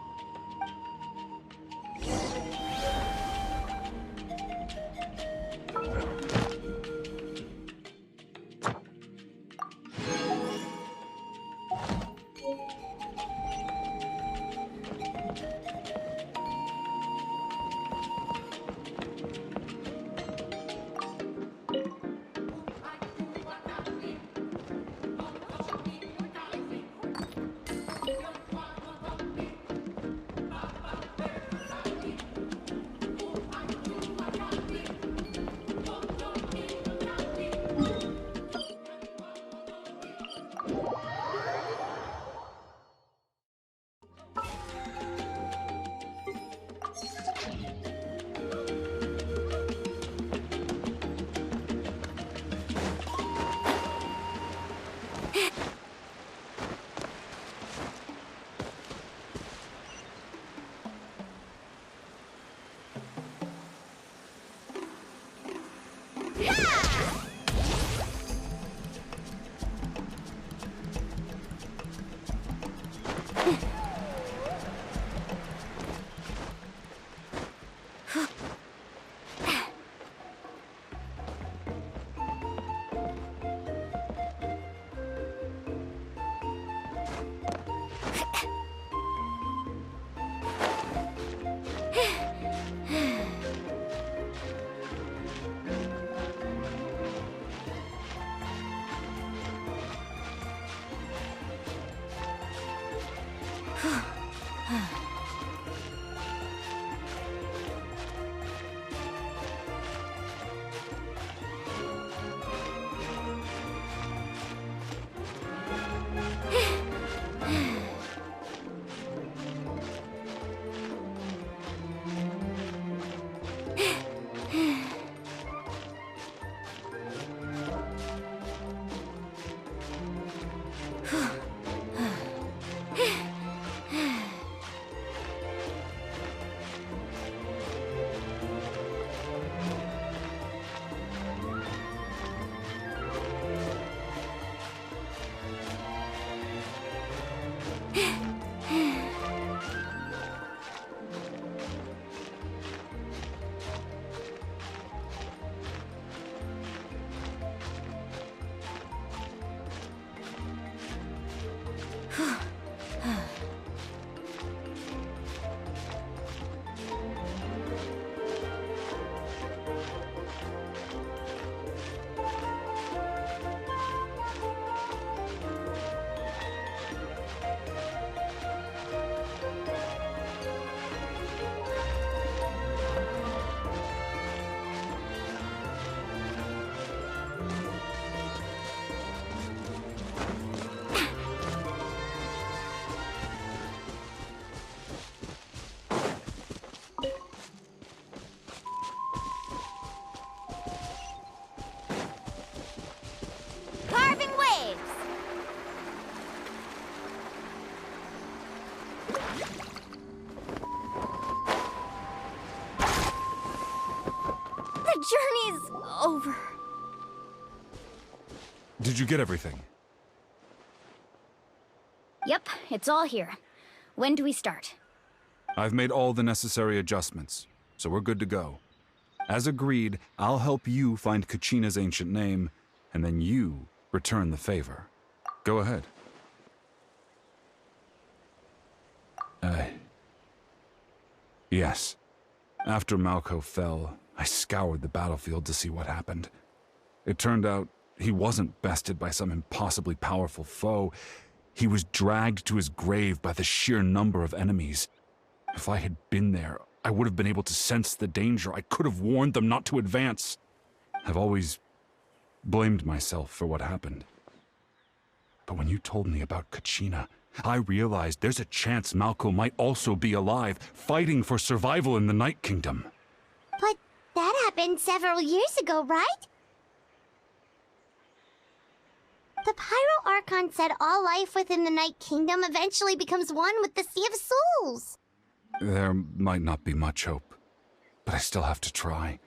Carving waves! The journey's over. Did you get everything? Yep, it's all here. When do we start? I've made all the necessary adjustments, so we're good to go. As agreed, I'll help you find Kachina's ancient name, and then you return the favor. Go ahead. Yes. After Malco fell, I scoured the battlefield to see what happened. It turned out he wasn't bested by some impossibly powerful foe. He was dragged to his grave by the sheer number of enemies. If I had been there, I would have been able to sense the danger. I could have warned them not to advance. I've always blamed myself for what happened. But when you told me about Kachina, I realized there's a chance Malco might also be alive, fighting for survival in the Night Kingdom. But that happened several years ago, right? The Pyro Archon said all life within the Night Kingdom eventually becomes one with the Sea of Souls. There might not be much hope, but I still have to try.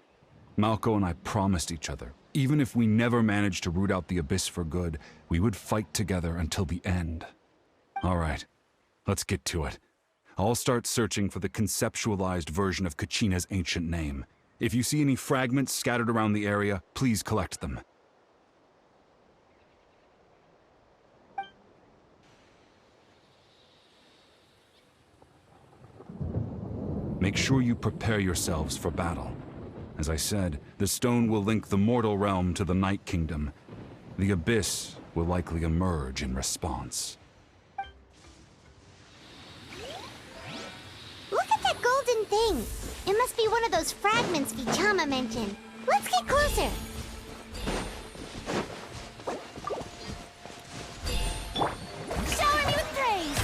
Malco and I promised each other, even if we never managed to root out the Abyss for good, we would fight together until the end. All right, let's get to it. I'll start searching for the conceptualized version of Kachina's ancient name. If you see any fragments scattered around the area, please collect them. Make sure you prepare yourselves for battle. As I said, the stone will link the mortal realm to the Night Kingdom. The Abyss will likely emerge in response. Look at that golden thing. It must be one of those fragments Vichama mentioned. Let's get closer. Shower me with praise.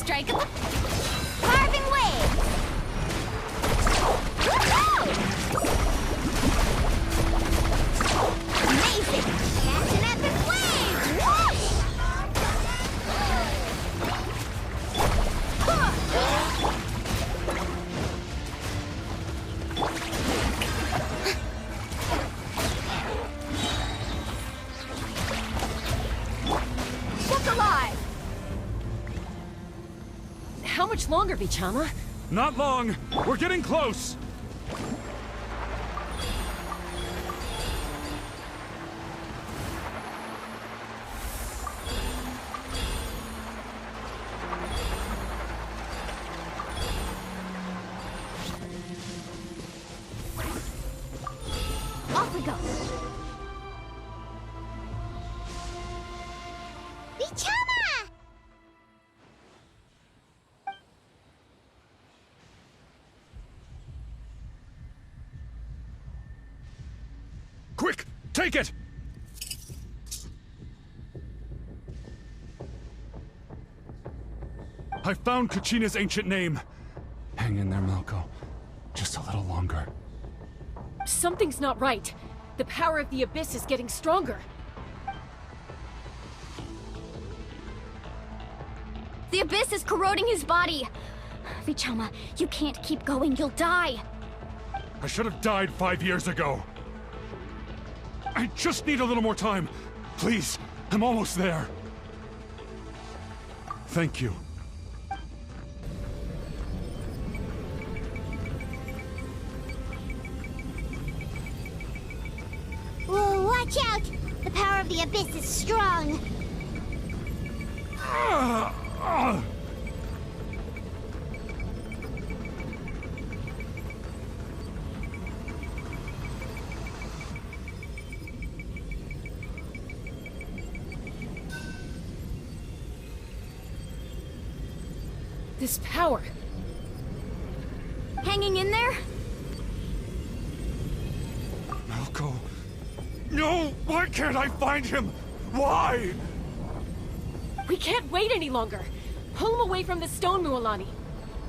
strike of the carving wave! Amazing! Catch an epic wave! Whoosh! Look alive! How much longer, Vichama? Not long. We're getting close. Off we go! Vichama! Quick! Take it! I found Kachina's ancient name. Hang in there, Malco. Just a little longer. Something's not right. The power of the Abyss is getting stronger. The Abyss is corroding his body! Vichama, you can't keep going, you'll die! I should have died 5 years ago. I just need a little more time. Please, I'm almost there. Thank you. Whoa, watch out! The power of the Abyss is strong. This power. Hanging in there? Malco. No! Why can't I find him? Why? We can't wait any longer. Pull him away from the stone, Mualani.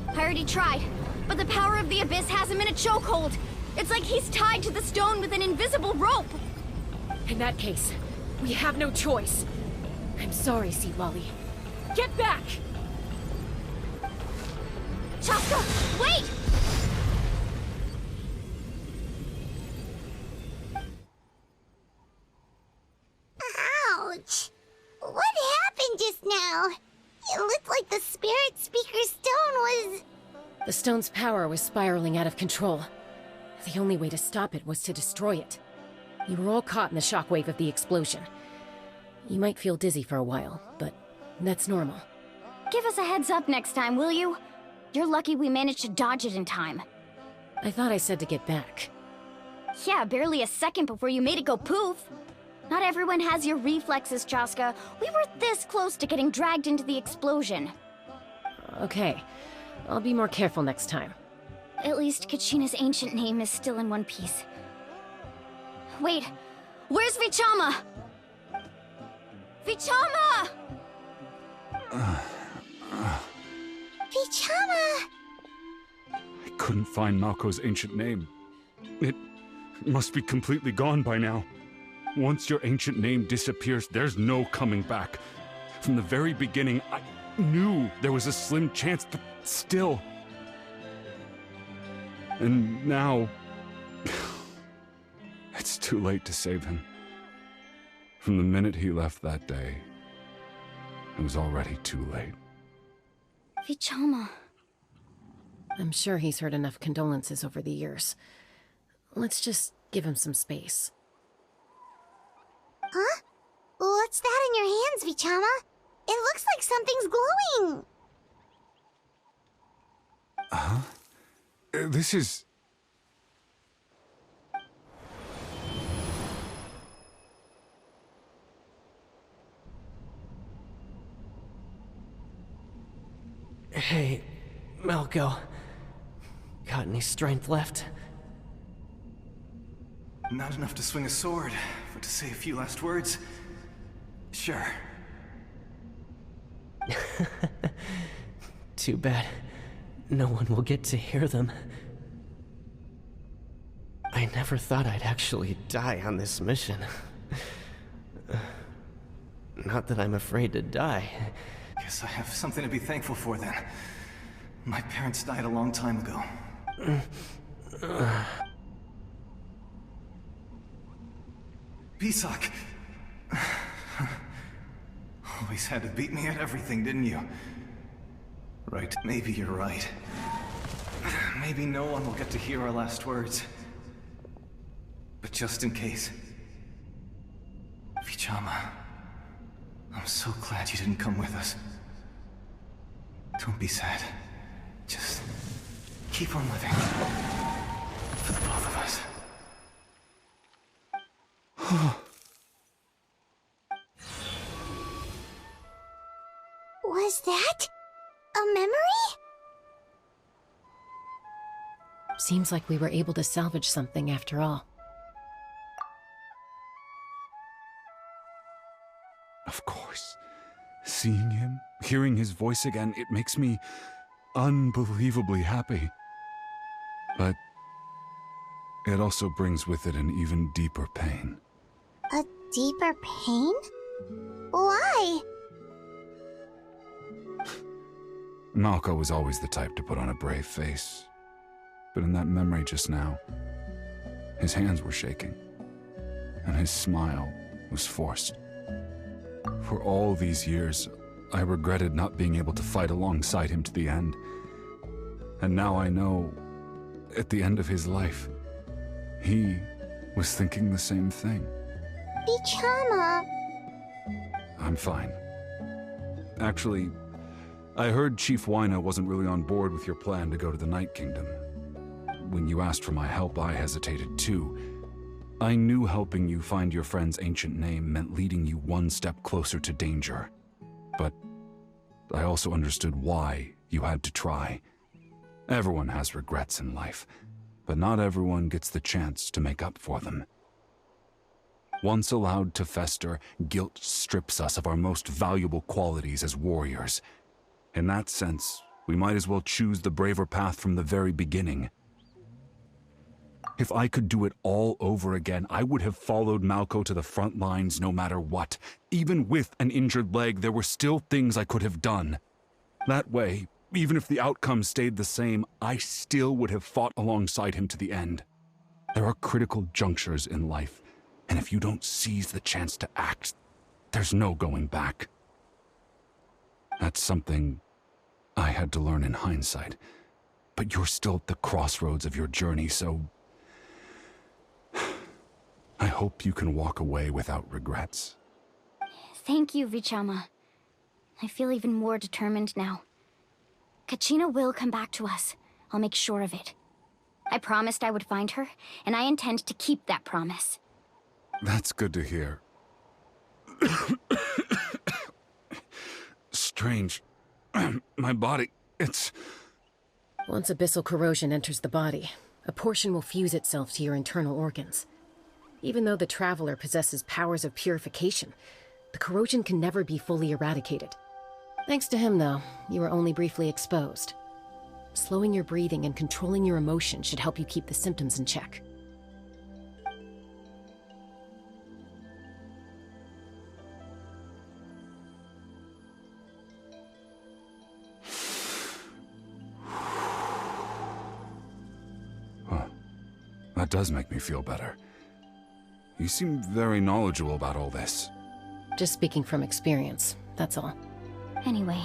I already tried, but the power of the Abyss has him in a chokehold. It's like he's tied to the stone with an invisible rope. In that case, we have no choice. I'm sorry, Sea Lolly. Get back! Chaska, wait! Ouch! What happened just now? It looked like the Spirit Speaker's stone was... The stone's power was spiraling out of control. The only way to stop it was to destroy it. You were all caught in the shockwave of the explosion. You might feel dizzy for a while, but that's normal. Give us a heads up next time, will you? You're lucky we managed to dodge it in time. I thought I said to get back. Yeah, barely a second before you made it go poof. Not everyone has your reflexes, Chaska. We were this close to getting dragged into the explosion. Okay. I'll be more careful next time. At least Kachina's ancient name is still in one piece. Wait, where's Vichama? Vichama! Vichama! I couldn't find Malco's ancient name. It must be completely gone by now. Once your ancient name disappears, there's no coming back. From the very beginning, I knew there was a slim chance, but still. And now... it's too late to save him. From the minute he left that day, it was already too late. Vichama. I'm sure he's heard enough condolences over the years. Let's just give him some space. Huh? What's that in your hands, Vichama? It looks like something's glowing! Huh? This is... Hey, Malco. Got any strength left? Not enough to swing a sword, but to say a few last words. Sure. Too bad no one will get to hear them. I never thought I'd actually die on this mission. Not that I'm afraid to die. Guess I have something to be thankful for then. My parents died a long time ago. Pisak! Always had to beat me at everything, didn't you? Right, maybe you're right. Maybe no one will get to hear our last words. But just in case... Vichama, I'm so glad you didn't come with us. Don't be sad. Just keep on living. For the both of us. Was that a memory? Seems like we were able to salvage something after all. Of course. Seeing him, hearing his voice again, it makes me unbelievably happy. But it also brings with it an even deeper pain. A deeper pain? Why? Malco was always the type to put on a brave face. But in that memory just now, his hands were shaking, and his smile was forced. For all these years, I regretted not being able to fight alongside him to the end. And now I know, at the end of his life, he was thinking the same thing. Vichama! I'm fine. Actually, I heard Chief Wyna wasn't really on board with your plan to go to the Night Kingdom. When you asked for my help, I hesitated too. I knew helping you find your friend's ancient name meant leading you one step closer to danger. But I also understood why you had to try. Everyone has regrets in life, but not everyone gets the chance to make up for them. Once allowed to fester, guilt strips us of our most valuable qualities as warriors. In that sense, we might as well choose the braver path from the very beginning. If I could do it all over again, I would have followed Malco to the front lines no matter what. Even with an injured leg, there were still things I could have done. That way, even if the outcome stayed the same, I still would have fought alongside him to the end. There are critical junctures in life, and if you don't seize the chance to act, there's no going back. That's something I had to learn in hindsight, but you're still at the crossroads of your journey, so I hope you can walk away without regrets. Thank you, Vichama. I feel even more determined now. Kachina will come back to us. I'll make sure of it. I promised I would find her, and I intend to keep that promise. That's good to hear. Strange. My body, it's... Once abyssal corrosion enters the body, a portion will fuse itself to your internal organs. Even though the Traveler possesses powers of purification, the corrosion can never be fully eradicated. Thanks to him, though, you were only briefly exposed. Slowing your breathing and controlling your emotions should help you keep the symptoms in check. That does make me feel better. You seem very knowledgeable about all this. Just speaking from experience, that's all. Anyway,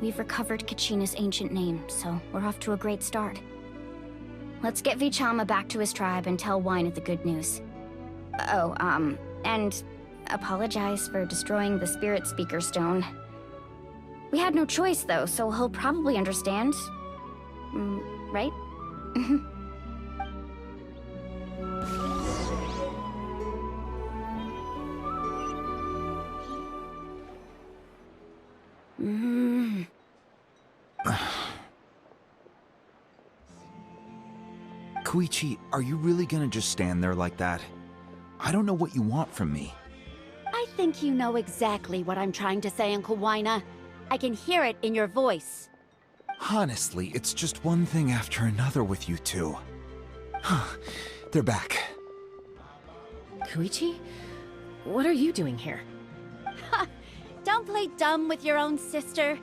we've recovered Kachina's ancient name, so we're off to a great start. Let's get Vichama back to his tribe and tell Wyna the good news. Oh, and apologize for destroying the Spirit Speaker Stone. We had no choice, though, so he'll probably understand. Right? Koichi, are you really gonna just stand there like that? I don't know what you want from me. I think you know exactly what I'm trying to say, Uncle Wyna. I can hear it in your voice. Honestly, it's just one thing after another with you two. They're back. Koichi? What are you doing here? Don't play dumb with your own sister.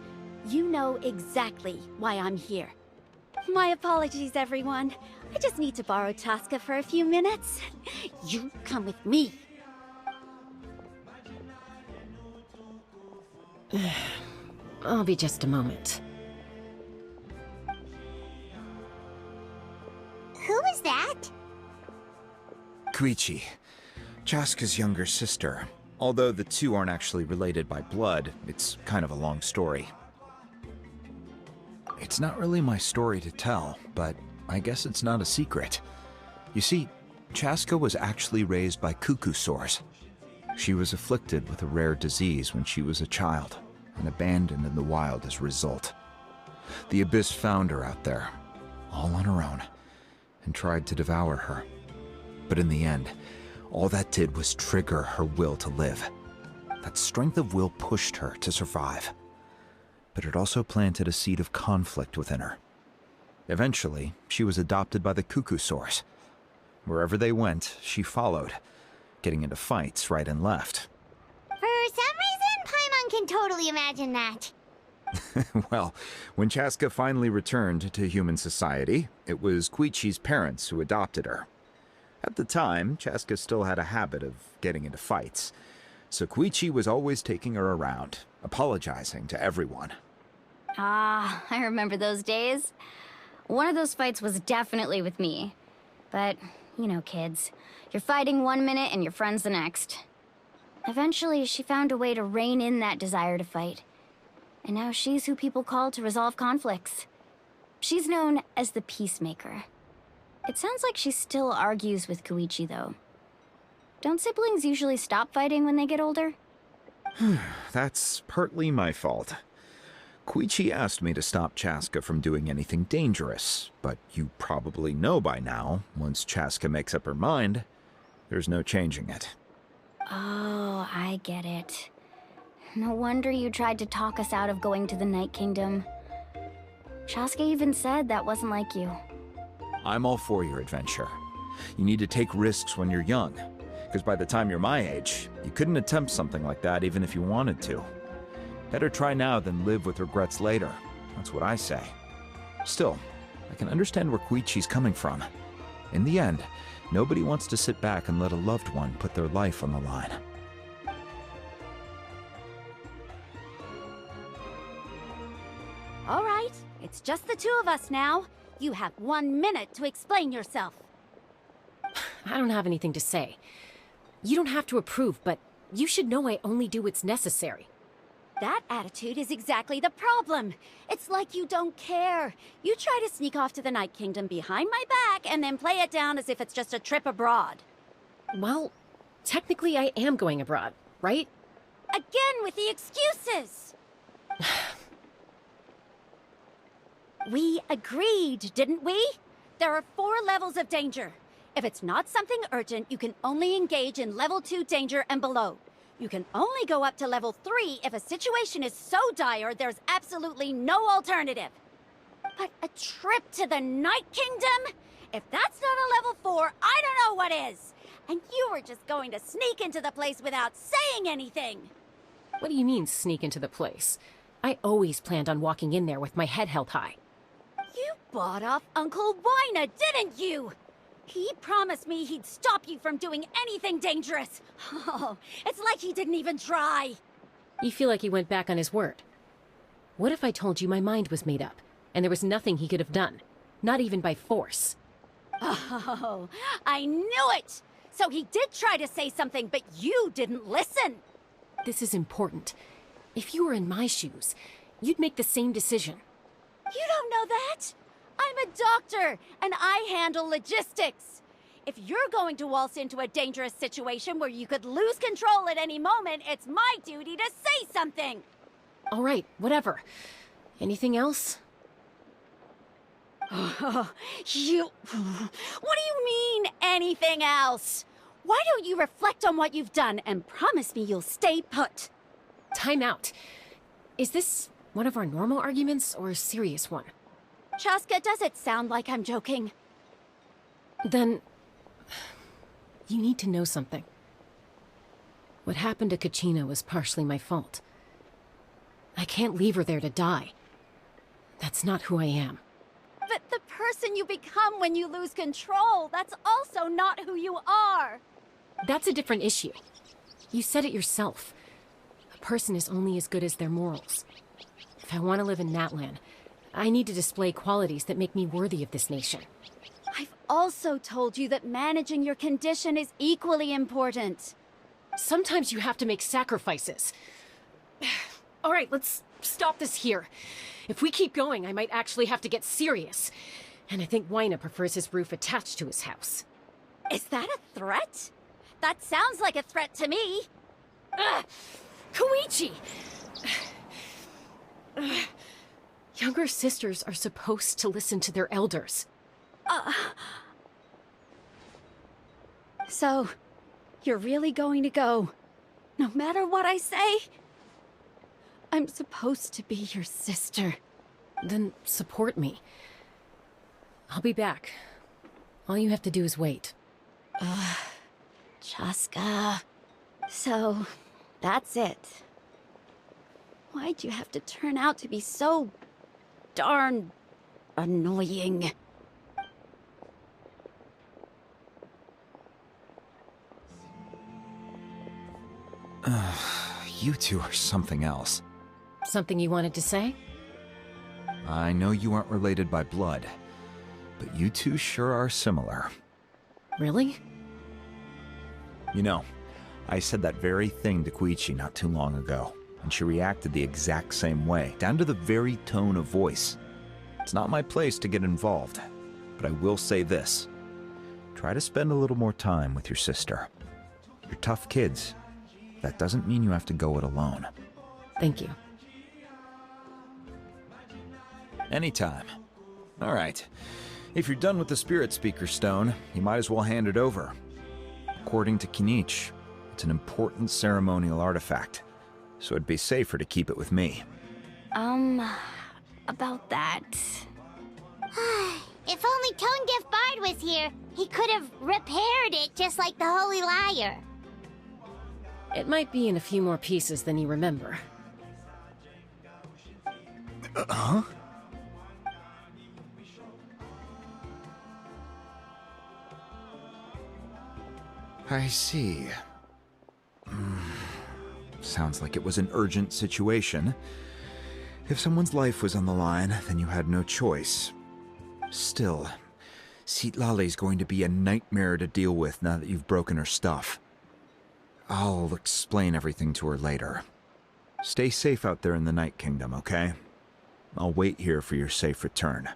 You know exactly why I'm here. My apologies, everyone. I just need to borrow Tosca for a few minutes. You come with me. I'll be just a moment. Who was that? Koichi, Chaska's younger sister. Although the two aren't actually related by blood, it's kind of a long story. It's not really my story to tell, but I guess it's not a secret. You see, Chaska was actually raised by cuckoo sores. She was afflicted with a rare disease when she was a child, and abandoned in the wild as a result. The Abyss found her out there, all on her own, and tried to devour her. But in the end, all that did was trigger her will to live. That strength of will pushed her to survive. But it also planted a seed of conflict within her. Eventually, she was adopted by the cuckoo sores. Wherever they went, she followed, getting into fights right and left. For some reason, Paimon can totally imagine that. Well, when Chaska finally returned to human society, it was Koichi's parents who adopted her. At the time, Chaska still had a habit of getting into fights, so Koichi was always taking her around, apologizing to everyone. Ah, I remember those days. One of those fights was definitely with me. But, you know, kids. You're fighting one minute and your friend's the next. Eventually, she found a way to rein in that desire to fight. And now she's who people call to resolve conflicts. She's known as the Peacemaker. It sounds like she still argues with Koichi, though. Don't siblings usually stop fighting when they get older? That's partly my fault. Koichi asked me to stop Chaska from doing anything dangerous, but you probably know by now, once Chaska makes up her mind, there's no changing it. Oh, I get it. No wonder you tried to talk us out of going to the Night Kingdom. Chaska even said that wasn't like you. I'm all for your adventure. You need to take risks when you're young, because by the time you're my age, you couldn't attempt something like that even if you wanted to. Better try now than live with regrets later. That's what I say. Still, I can understand where Koichi's coming from. In the end, nobody wants to sit back and let a loved one put their life on the line. All right, it's just the two of us now. You have 1 minute to explain yourself. I don't have anything to say. You don't have to approve, but you should know I only do what's necessary. That attitude is exactly the problem. It's like you don't care. You try to sneak off to the Night Kingdom behind my back and then play it down as if it's just a trip abroad. Well, technically I am going abroad, right? Again with the excuses! We agreed, didn't we? There are 4 levels of danger. If it's not something urgent, you can only engage in level 2 danger and below. You can only go up to level 3 if a situation is so dire there's absolutely no alternative. But a trip to the Night Kingdom? If that's not a level 4, I don't know what is. And you were just going to sneak into the place without saying anything. What do you mean, sneak into the place? I always planned on walking in there with my head held high. You bought off Uncle Wina, didn't you? He promised me he'd stop you from doing anything dangerous. Oh, it's like he didn't even try. You feel like he went back on his word. What if I told you my mind was made up, and there was nothing he could have done? Not even by force. Oh, I knew it! So he did try to say something, but you didn't listen. This is important. If you were in my shoes, you'd make the same decision. You don't know that? I'm a doctor, and I handle logistics. If you're going to waltz into a dangerous situation where you could lose control at any moment, it's my duty to say something. All right, whatever. Anything else? What do you mean, anything else? Why don't you reflect on what you've done and promise me you'll stay put? Time out. Is this One of our normal arguments, or a serious one? Chaska, does it sound like I'm joking? Then... you need to know something. What happened to Kachina was partially my fault. I can't leave her there to die. That's not who I am. But the person you become when you lose control, that's also not who you are! That's a different issue. You said it yourself. A person is only as good as their morals. If I want to live in Natlan, I need to display qualities that make me worthy of this nation. I've also told you that managing your condition is equally important. Sometimes you have to make sacrifices. All right, let's stop this here. If we keep going, I might actually have to get serious. And I think Waina prefers his roof attached to his house. Is that a threat? That sounds like a threat to me. Koichi! Younger sisters are supposed to listen to their elders. So, you're really going to go, no matter what I say? I'm supposed to be your sister. Then support me. I'll be back. All you have to do is wait. Chaska. So, that's it. Why'd you have to turn out to be so darn annoying? You two are something else. Something you wanted to say? I know you aren't related by blood, but you two sure are similar. Really? You know, I said that very thing to Koichi not too long ago, and she reacted the exact same way, down to the very tone of voice. It's not my place to get involved, but I will say this. Try to spend a little more time with your sister. You're tough kids. That doesn't mean you have to go it alone. Thank you. Anytime. All right. If you're done with the Spirit Speaker Stone, you might as well hand it over. According to Kinich, it's an important ceremonial artifact, so it'd be safer to keep it with me. About that... If only Tonegif Bard was here, he could have repaired it just like the Holy Liar. It might be in a few more pieces than you remember. Huh? I see. Sounds like it was an urgent situation. If someone's life was on the line, then you had no choice. Still, Citlali's going to be a nightmare to deal with now that you've broken her stuff. I'll explain everything to her later. Stay safe out there in the Night Kingdom, okay? I'll wait here for your safe return.